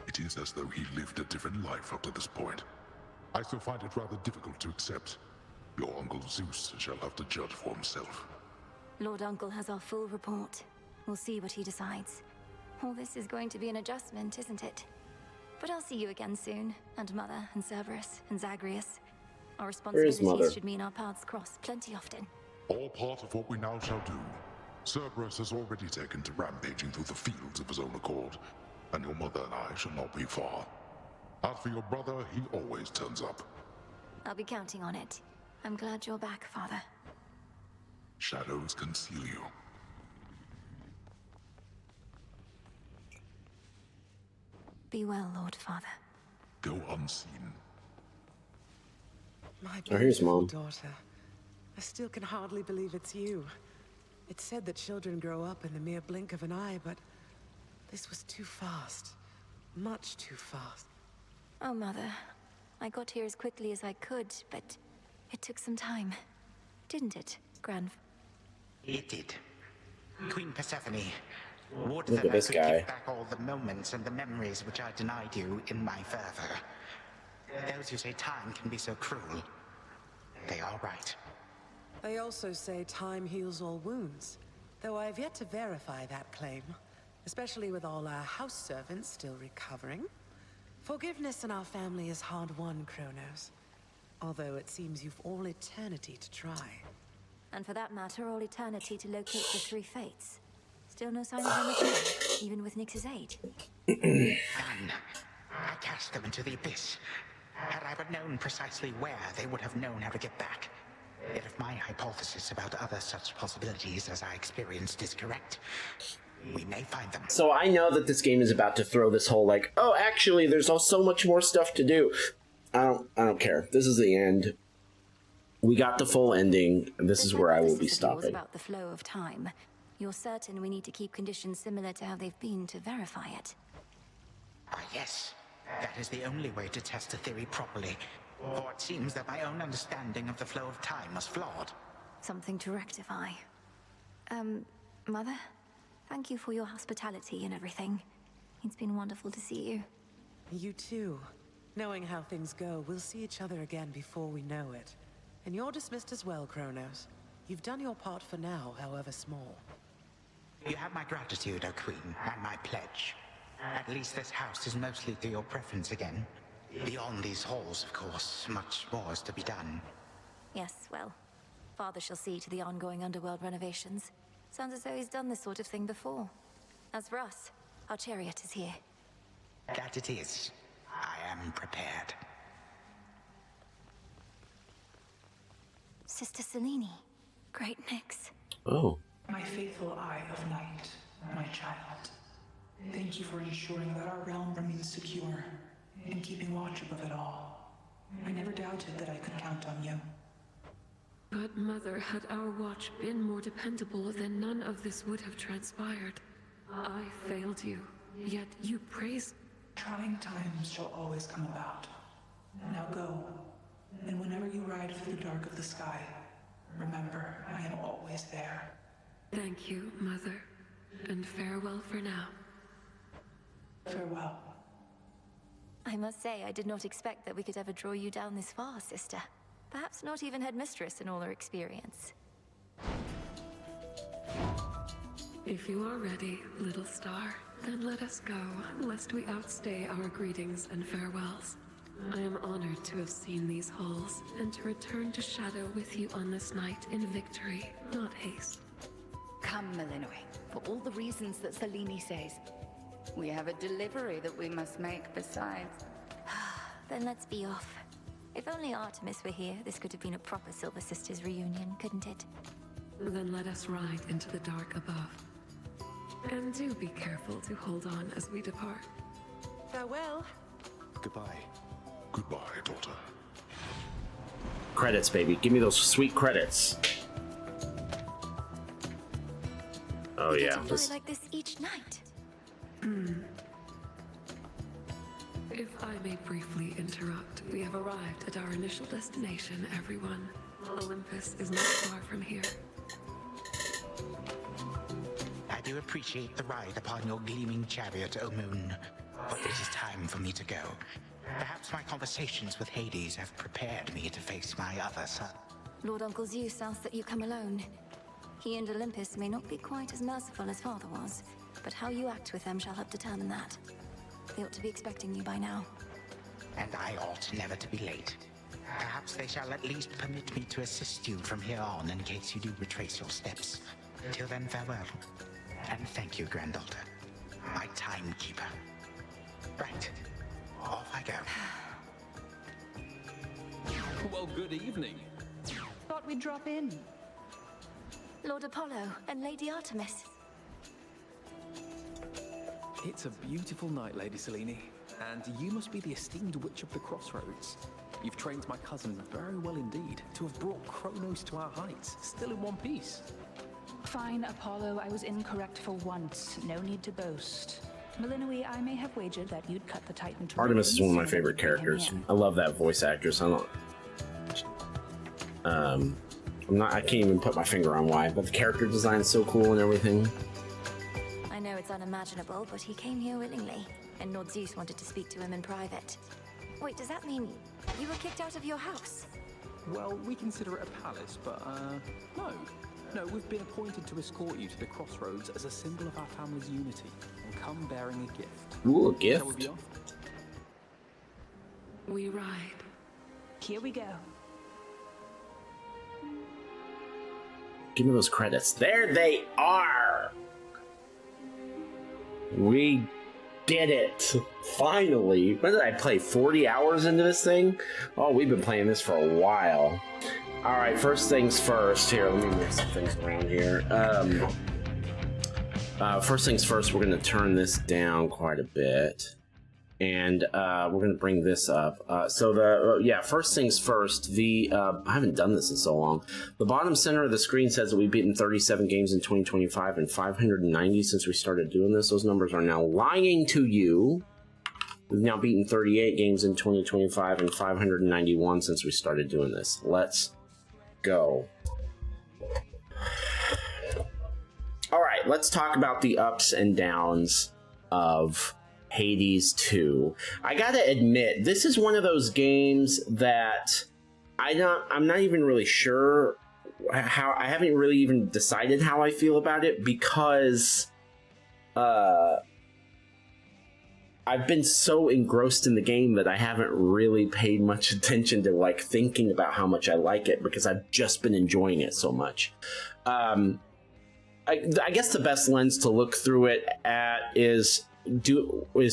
M: It is as though he lived a different life up to this point. I still find it rather difficult to accept. Your Uncle Zeus shall have to judge for himself.
C: Lord Uncle has our full report. We'll see what he decides. All this is going to be an adjustment, isn't it? But I'll see you again soon, and Mother, and Cerberus, and Zagreus. Our responsibilities should mean our paths cross plenty often.
M: All part of what we now shall do. Cerberus has already taken to rampaging through the fields of his own accord, and your mother and I shall not be far. As for your brother, he always turns up.
C: I'll be counting on it. I'm glad you're back, Father.
M: Shadows conceal you.
C: Be well, Lord Father.
M: Go unseen.
Q: My
A: Oh, here's
Q: beautiful
A: Mom.
Q: daughter. I still can hardly believe it's you. It's said that children grow up in the mere blink of an eye, but this was too fast. Much too fast.
C: Oh, Mother. I got here as quickly as I could, but it took some time. Didn't it, Grand?
I: It did. Queen Persephone, would
A: Look
I: that
A: at
I: I
A: this
I: could
A: guy.
I: give back all the moments and the memories which I denied you in my fervor. Those who say time can be so cruel, they are right.
Q: They also say time heals all wounds, though I've yet to verify that claim, especially with all our house servants still recovering. Forgiveness in our family is hard-won, Chronos. Although it seems you've all eternity to try.
C: And for that matter, all eternity to locate the three fates. Still no sign of them at all, even with Nyx's aid.
I: None. I cast them into the abyss. Had I but known precisely where, they would have known how to get back. Yet if my hypothesis about other such possibilities as I experienced is correct, we may find them.
A: So I know that this game is about to throw this whole like, oh, actually, there's so much more stuff to do. I don't care. This is the end. We got the full ending, and this is where I will be stopping.
C: About the flow of time. You're certain we need to keep conditions similar to how they've been to verify it?
I: Ah, yes. That is the only way to test the theory properly. For it seems that my own understanding of the flow of time was flawed.
C: Something to rectify. Mother? Thank you for your hospitality and everything. It's been wonderful to see you.
Q: You too. Knowing how things go, we'll see each other again before we know it. And you're dismissed as well, Chronos. You've done your part for now, however small.
I: You have my gratitude, O Queen, and my pledge. At least this house is mostly to your preference again. Beyond these halls, of course, much more is to be done.
C: Yes, well, Father shall see to the ongoing underworld renovations. Sounds as though he's done this sort of thing before. As for us, our chariot is here.
I: That it is. I am prepared.
C: Sister Selene. Great Nyx.
A: Oh.
S: My faithful eye of night, my child. Thank you for ensuring that our realm remains secure and keeping watch above it all. I never doubted that I could count on you.
F: But Mother, had our watch been more dependable, then none of this would have transpired. I failed you, yet you praised...
S: Trying times shall always come about. Now go, and whenever you ride through the dark of the sky, remember, I am always there.
F: Thank you, Mother, and farewell for now.
S: Farewell.
C: I must say, I did not expect that we could ever draw you down this far, sister. Perhaps not even headmistress in all her experience.
F: If you are ready, little star, then let us go, lest we outstay our greetings and farewells. I am honored to have seen these halls, and to return to Shadow with you on this night in victory, not haste.
P: Come, Melinoe, for all the reasons that Selene says. We have a delivery that we must make besides.
C: Then let's be off. If only Artemis were here, this could have been a proper Silver Sisters reunion, couldn't it?
F: Then let us ride into the dark above. And do be careful to hold on as we depart.
Q: Farewell.
K: Goodbye.
M: Goodbye, daughter.
A: Credits, baby. Give me those sweet credits. Oh,
C: we
A: yeah.
C: get to fly like this each night.
F: If I may briefly interrupt, we have arrived at our initial destination, everyone. Olympus is not far from here.
I: I do appreciate the ride upon your gleaming chariot, O Moon. But it is time for me to go. Perhaps my conversations with Hades have prepared me to face my other son.
C: Lord Uncle Zeus asks that you come alone. He and Olympus may not be quite as merciful as Father was, but how you act with them shall help determine that. They ought to be expecting you by now.
I: And I ought never to be late. Perhaps they shall at least permit me to assist you from here on in case you do retrace your steps. Till then, farewell. And thank you, granddaughter. My timekeeper. Right. Off I go.
T: Well, good evening.
D: Thought we'd drop in.
C: Lord Apollo and Lady Artemis.
T: It's a beautiful night, Lady Selene.
U: and you must be the esteemed witch of the crossroads. You've trained my cousin very well indeed to have brought Chronos to our heights, still in one piece.
V: Fine, Apollo, I was incorrect for once. No need to boast. Melinoi, I may have wagered that you'd cut the Titan to
A: Artemis is one of my favorite characters. I love that voice actress. I can't even put my finger on why, but the character design is so cool and everything.
C: I know it's unimaginable, but he came here willingly, and Lord Zeus wanted to speak to him in private. Wait, does that mean you were kicked out of your house?
U: Well, we consider it a palace, but, no. No, we've been appointed to escort you to the crossroads as a symbol of our family's unity, and come bearing a gift.
A: Ooh, a gift?
U: Shall we be off?
F: We ride.
V: Here we go.
A: Give me those credits. There they are! We did it! Finally! When did I play? 40 hours into this thing? Oh, we've been playing this for a while. Alright, first things first. Here, let me move some things around here. First things first, we're going to turn this down quite a bit. And we're going to bring this up. First things first, I haven't done this in so long. The bottom center of the screen says that we've beaten 37 games in 2025 and 590 since we started doing this. Those numbers are now lying to you. We've now beaten 38 games in 2025 and 591 since we started doing this. Let's go. All right, let's talk about the ups and downs of Hades 2. I gotta admit, this is one of those games that I'm not even really sure how. I haven't really even decided how I feel about it because I've been so engrossed in the game that I haven't really paid much attention to like thinking about how much I like it because I've just been enjoying it so much. I guess the best lens to look through it at is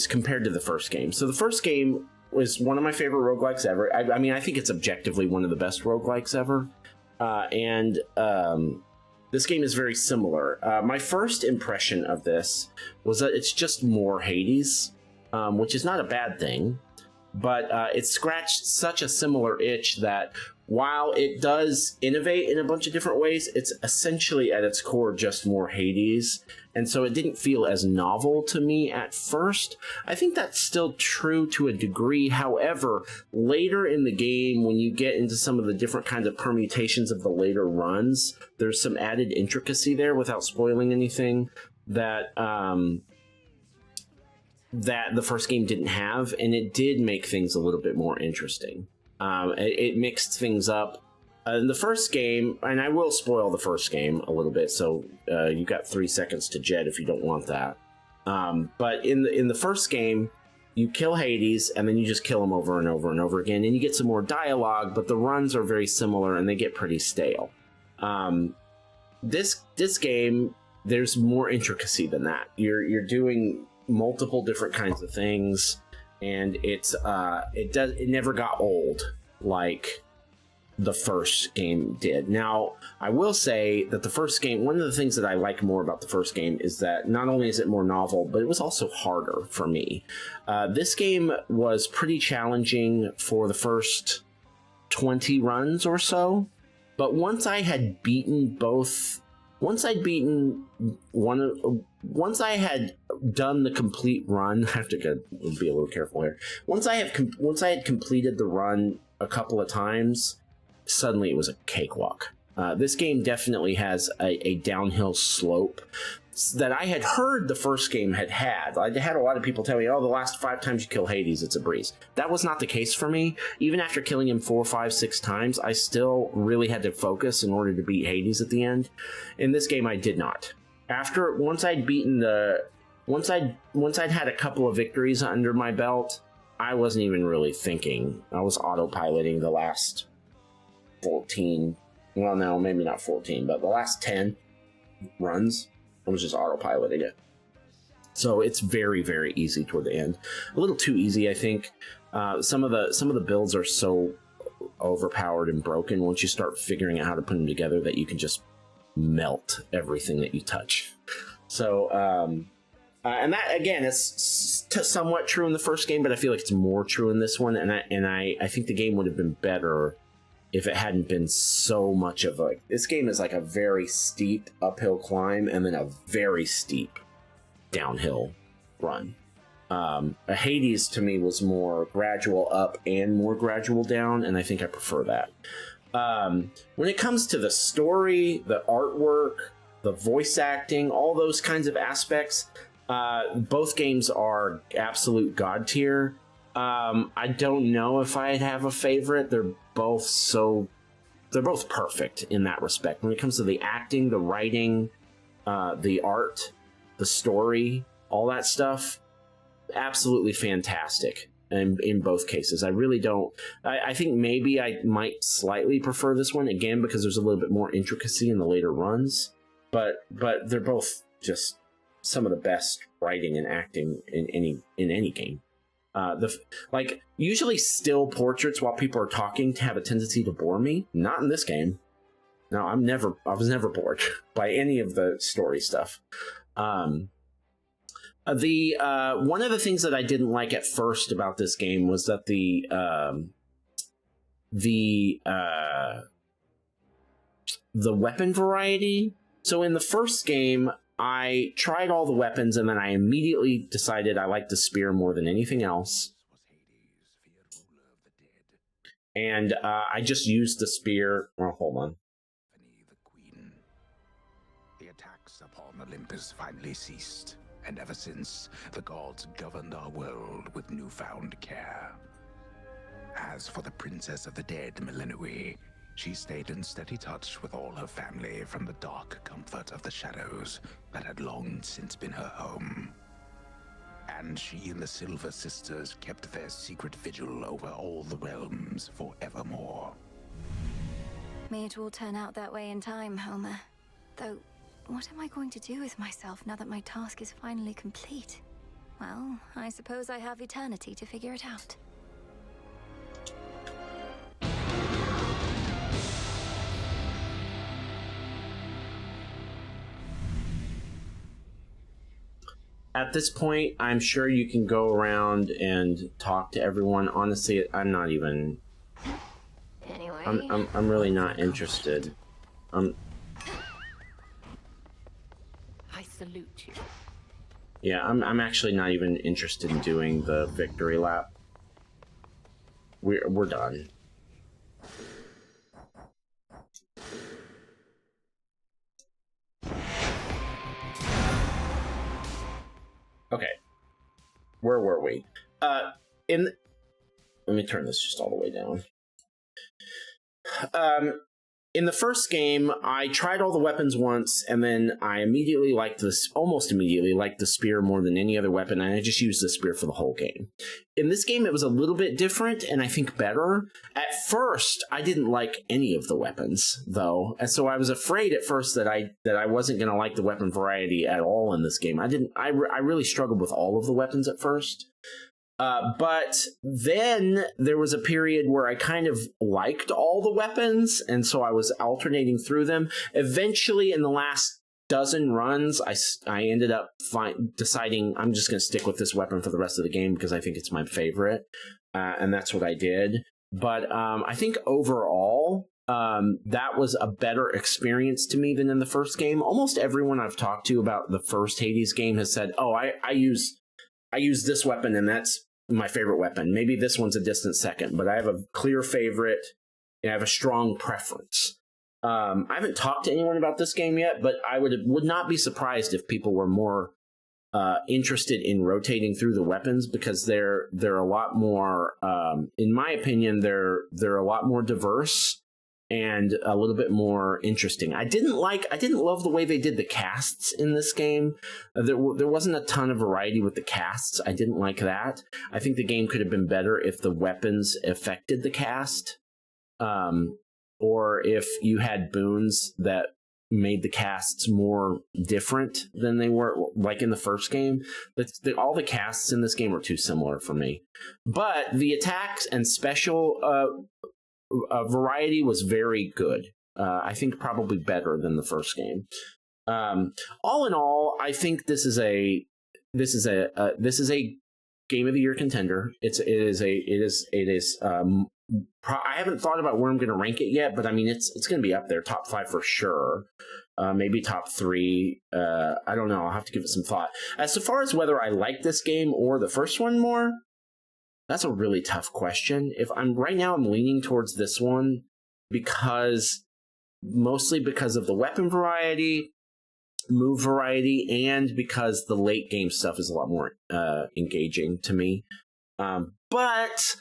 A: compared to the first game. So the first game was one of my favorite roguelikes ever. I mean, I think it's objectively one of the best roguelikes ever. This game is very similar. My first impression of this was that it's just more Hades, which is not a bad thing, but it scratched such a similar itch that while it does innovate in a bunch of different ways, it's essentially at its core just more Hades. And so it didn't feel as novel to me at first. I think that's still true to a degree. However, later in the game, when you get into some of the different kinds of permutations of the later runs, there's some added intricacy there without spoiling anything that that the first game didn't have, and it did make things a little bit more interesting. It mixed things up. In the first game, and I will spoil the first game a little bit, so you got 3 seconds to jet if you don't want that. But in the first game, you kill Hades, and then you just kill him over and over and over again, and you get some more dialogue, but the runs are very similar, and they get pretty stale. This game, there's more intricacy than that. You're doing multiple different kinds of things, and it never got old like the first game did. Now, I will say that the first game, one of the things that I like more about the first game is that not only is it more novel, but it was also harder for me. This game was pretty challenging for the first 20 runs or so, but once I had done the complete run, I have to be a little careful here. Once I had completed the run a couple of times, suddenly it was a cakewalk. This game definitely has a downhill slope that I had heard the first game had. I had a lot of people tell me, oh, the last 5 times you kill Hades, it's a breeze. That was not the case for me. Even after killing him 4, 5, 6 times, I still really had to focus in order to beat Hades at the end. In this game, I did not. Once I'd had a couple of victories under my belt, I wasn't even really thinking. I was autopiloting the last 14, well, no, maybe not 14, but the last 10 runs, I was just autopiloting it. So it's very, very easy toward the end. A little too easy, I think. Some of the builds are so overpowered and broken once you start figuring out how to put them together that you can just melt everything that you touch. So And that, again, is somewhat true in the first game, but I feel like it's more true in this one. And I think the game would have been better if it hadn't been so much of like, this game is like a very steep uphill climb and then a very steep downhill run. Hades to me was more gradual up and more gradual down, and I think I prefer that. When it comes to the story, the artwork, the voice acting, all those kinds of aspects, both games are absolute god tier. I don't know if I'd have a favorite. They're both perfect in that respect. When it comes to the acting, the writing, the art, the story, all that stuff, absolutely fantastic in both cases. I really don't. I think maybe I might slightly prefer this one, again, because there's a little bit more intricacy in the later runs. But they're both just some of the best writing and acting in any game. Usually still portraits while people are talking to have a tendency to bore me. Not in this game. No, I was never bored by any of the story stuff. One of the things that I didn't like at first about this game was that the weapon variety. So in the first game, I tried all the weapons, and then I immediately decided I liked the spear more than anything else. And I just used the spear. Oh, hold on.
R: The attacks upon Olympus finally ceased, and ever since, the gods governed our world with newfound care. As for the Princess of the Dead, Millenoi, she stayed in steady touch with all her family from the dark comfort of the shadows that had long since been her home. And she and the Silver Sisters kept their secret vigil over all the realms forevermore.
C: May it all turn out that way in time, Homer. Though, what am I going to do with myself now that my task is finally complete? Well, I suppose I have eternity to figure it out.
A: At this point, I'm sure you can go around and talk to everyone. Honestly, I'm not even.
E: Anyway,
A: I'm really not interested.
P: I salute you.
A: Yeah, I'm actually not even interested in doing the victory lap. We're done. Okay, where were we? Let me turn this just all the way down. In the first game, I tried all the weapons once, and then I almost immediately liked the spear more than any other weapon, and I just used the spear for the whole game. In this game, it was a little bit different, and I think better. At first, I didn't like any of the weapons, though, and so I was afraid at first that I wasn't going to like the weapon variety at all in this game. I really struggled with all of the weapons at first. But then there was a period where I kind of liked all the weapons, and so I was alternating through them. Eventually, in the last dozen runs, I ended up deciding I'm just going to stick with this weapon for the rest of the game because I think it's my favorite, and that's what I did. But I think overall, that was a better experience to me than in the first game. Almost everyone I've talked to about the first Hades game has said, "Oh, I use this weapon, and that's my favorite weapon. Maybe this one's a distant second, but I have a clear favorite, and I have a strong preference." I haven't talked to anyone about this game yet, but I would not be surprised if people were more interested in rotating through the weapons, because they're a lot more, in my opinion, they're a lot more diverse and a little bit more interesting. I didn't love the way they did the casts in this game. There wasn't a ton of variety with the casts. I didn't like that. I think the game could have been better if the weapons affected the cast, or if you had boons that made the casts more different than they were, like in the first game. All the casts in this game were too similar for me. But the attacks and special variety was very good. I think probably better than the first game. All in all, I think this is a this is a game of the year contender. I haven't thought about where I'm going to rank it yet, but I mean, it's going to be up there, top 5 for sure. Maybe top 3. I don't know. I'll have to give it some thought. As far as whether I like this game or the first one more, that's a really tough question. I'm leaning towards this one mostly because of the weapon variety, move variety, and because the late game stuff is a lot more engaging to me. But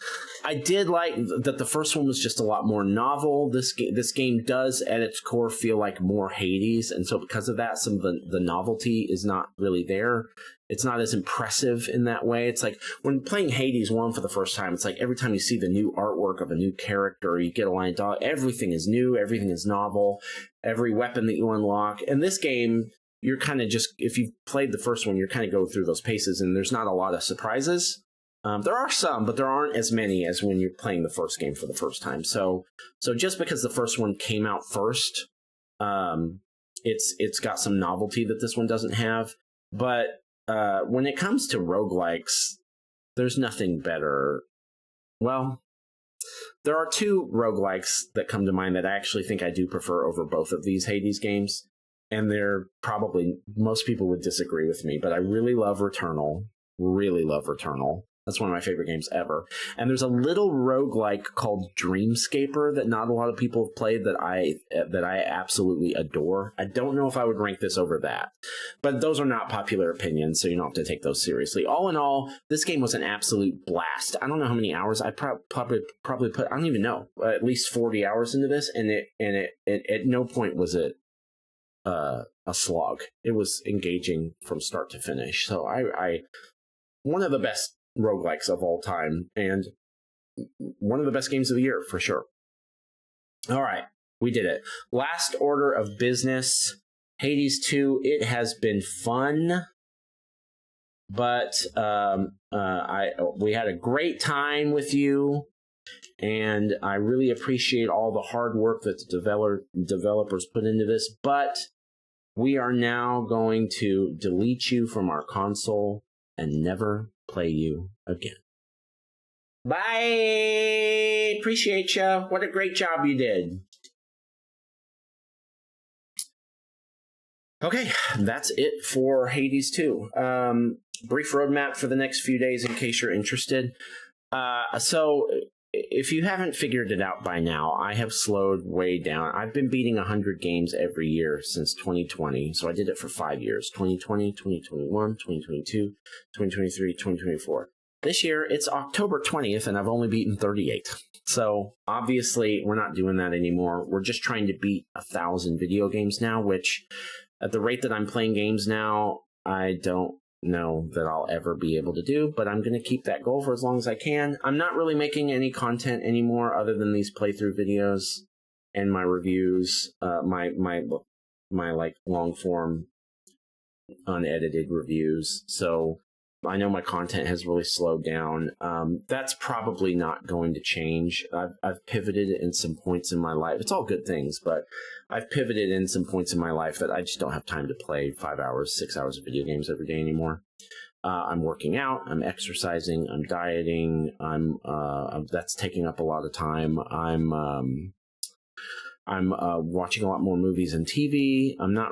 A: I did like that the first one was just a lot more novel. This game does, at its core, feel like more Hades, and so because of that, some of the novelty is not really there. It's not as impressive in that way. It's like when playing Hades 1 for the first time, it's like every time you see the new artwork of a new character, you get a line of dialogue, everything is new, everything is novel, every weapon that you unlock. And this game, you're kind of just, if you've played the first one, you're kind of go through those paces, and there's not a lot of surprises. There are some, but there aren't as many as when you're playing the first game for the first time. So just because the first one came out first, it's got some novelty that this one doesn't have. But when it comes to roguelikes, there's nothing better. Well, there are 2 roguelikes that come to mind that I actually think I do prefer over both of these Hades games. And they're probably, most people would disagree with me, but I really love Returnal. Really love Returnal. That's one of my favorite games ever. And there's a little roguelike called Dreamscaper that not a lot of people have played that I absolutely adore. I don't know if I would rank this over that. But those are not popular opinions, so you don't have to take those seriously. All in all, this game was an absolute blast. I don't know how many hours. I probably put, I don't even know, at least 40 hours into this, and it at no point was it a slog. It was engaging from start to finish. So I one of the best roguelikes of all time, and one of the best games of the year for sure. All right, we did it. Last order of business, Hades 2. It has been fun, but we had a great time with you, and I really appreciate all the hard work that the developers put into this, but we are now going to delete you from our console and never play you again. Bye! Appreciate ya. What a great job you did. Okay, that's it for Hades 2. Brief roadmap for the next few days in case you're interested. So, if you haven't figured it out by now, I have slowed way down. I've been beating 100 games every year since 2020. So I did it for 5 years. 2020, 2021, 2022, 2023, 2024. This year, it's October 20th, and I've only beaten 38. So obviously, we're not doing that anymore. We're just trying to beat 1,000 video games now, which at the rate that I'm playing games now, I don't know that I'll ever be able to do, but I'm going to keep that goal for as long as I can. I'm not really making any content anymore other than these playthrough videos and my reviews, my like long form unedited reviews. So I know my content has really slowed down. That's probably not going to change. I've pivoted in some points in my life. It's all good things, but I've pivoted in some points in my life that I just don't have time to play 5 hours, 6 hours of video games every day anymore. I'm working out, I'm exercising, I'm dieting, that's taking up a lot of time. I'm watching a lot more movies and TV. I'm not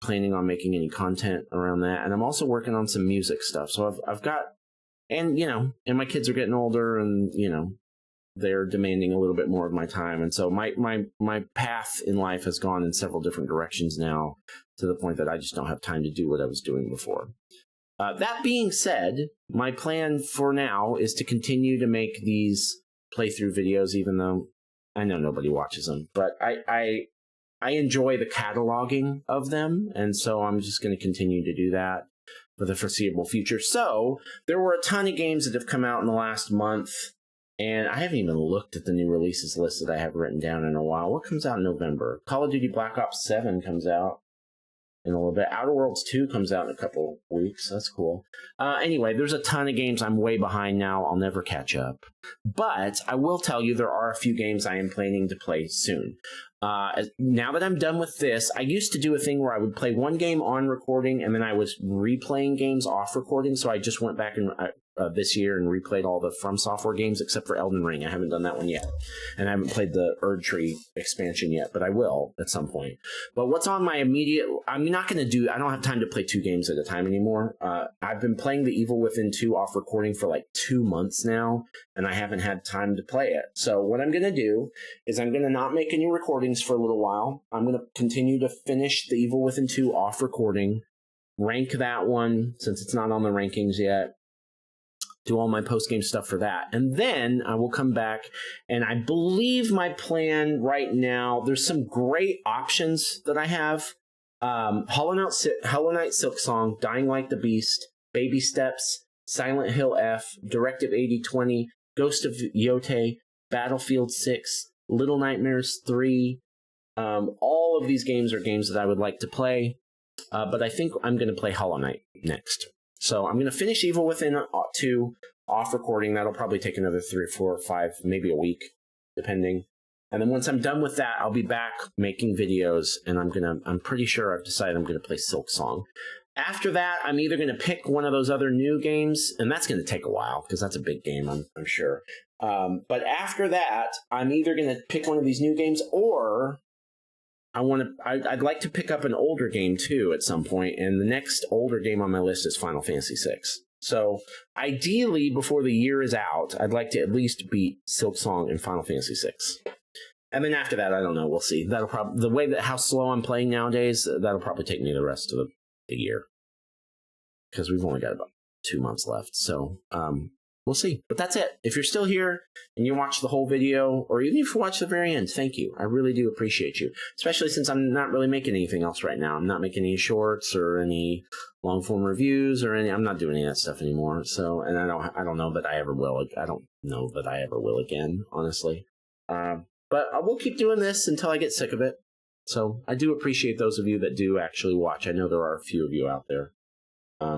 A: planning on making any content around that. And I'm also working on some music stuff. So I've got, and my kids are getting older, and, they're demanding a little bit more of my time. And so my path in life has gone in several different directions now, to the point that I just don't have time to do what I was doing before. That being said, my plan for now is to continue to make these playthrough videos, even though I know nobody watches them, but I enjoy the cataloging of them, and so I'm just going to continue to do that for the foreseeable future. So there were a ton of games that have come out in the last month, and I haven't even looked at the new releases list that I have written down in a while. What comes out in November? Call of Duty Black Ops 7 comes out in a little bit. Outer Worlds 2 comes out in a couple weeks. That's cool. Anyway, there's a ton of games. I'm way behind now. I'll never catch up. But I will tell you there are a few games I am planning to play soon. Now that I'm done with this, I used to do a thing where I would play one game on recording and then I was replaying games off recording. So I just went back and this year and replayed all the From Software games except for Elden Ring. I haven't done that one yet. And I haven't played the Erd Tree expansion yet, but I will at some point. But what's on my immediate... I don't have time to play 2 games at a time anymore. I've been playing The Evil Within 2 off recording for like 2 months now, and I haven't had time to play it. So what I'm going to do is I'm going to not make any recordings for a little while. I'm going to continue to finish The Evil Within 2 off recording, rank that one since it's not on the rankings yet, do all my post-game stuff for that. And then I will come back, and I believe my plan right now, there's some great options that I have. Hollow Knight Silk Song, Dying Like the Beast, Baby Steps, Silent Hill F, Directive 8020, Ghost of Yote, Battlefield 6, Little Nightmares 3. All of these games are games that I would like to play, but I think I'm going to play Hollow Knight next. So I'm going to finish Evil Within 2 off recording. That'll probably take another 3 or 4 or 5, maybe a week, depending. And then once I'm done with that, I'll be back making videos, and I'm pretty sure I've decided I'm going to play Silk Song. After that, I'm either going to pick one of those other new games, and that's going to take a while because that's a big game, I'm sure. But after that, I'm either going to pick one of these new games, or I'd like to pick up an older game too at some point, and the next older game on my list is Final Fantasy VI. So ideally, before the year is out, I'd like to at least beat Silk Song and Final Fantasy VI. And then after that, I don't know. We'll see. That'll probably, the way that how slow I'm playing nowadays, that'll probably take me the rest of the year, because we've only got about 2 months left. So we'll see. But that's it. If you're still here and you watch the whole video, or even if you watch the very end, thank you. I really do appreciate you, especially since I'm not really making anything else right now. I'm not making any shorts or any long form reviews or any. I'm not doing any of that stuff anymore. So, and I don't know that I ever will. I don't know that I ever will again, honestly. But I will keep doing this until I get sick of it. So I do appreciate those of you that do actually watch. I know there are a few of you out there.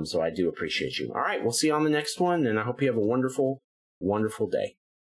A: So I do appreciate you. All right, we'll see you on the next one, and I hope you have a wonderful, wonderful day.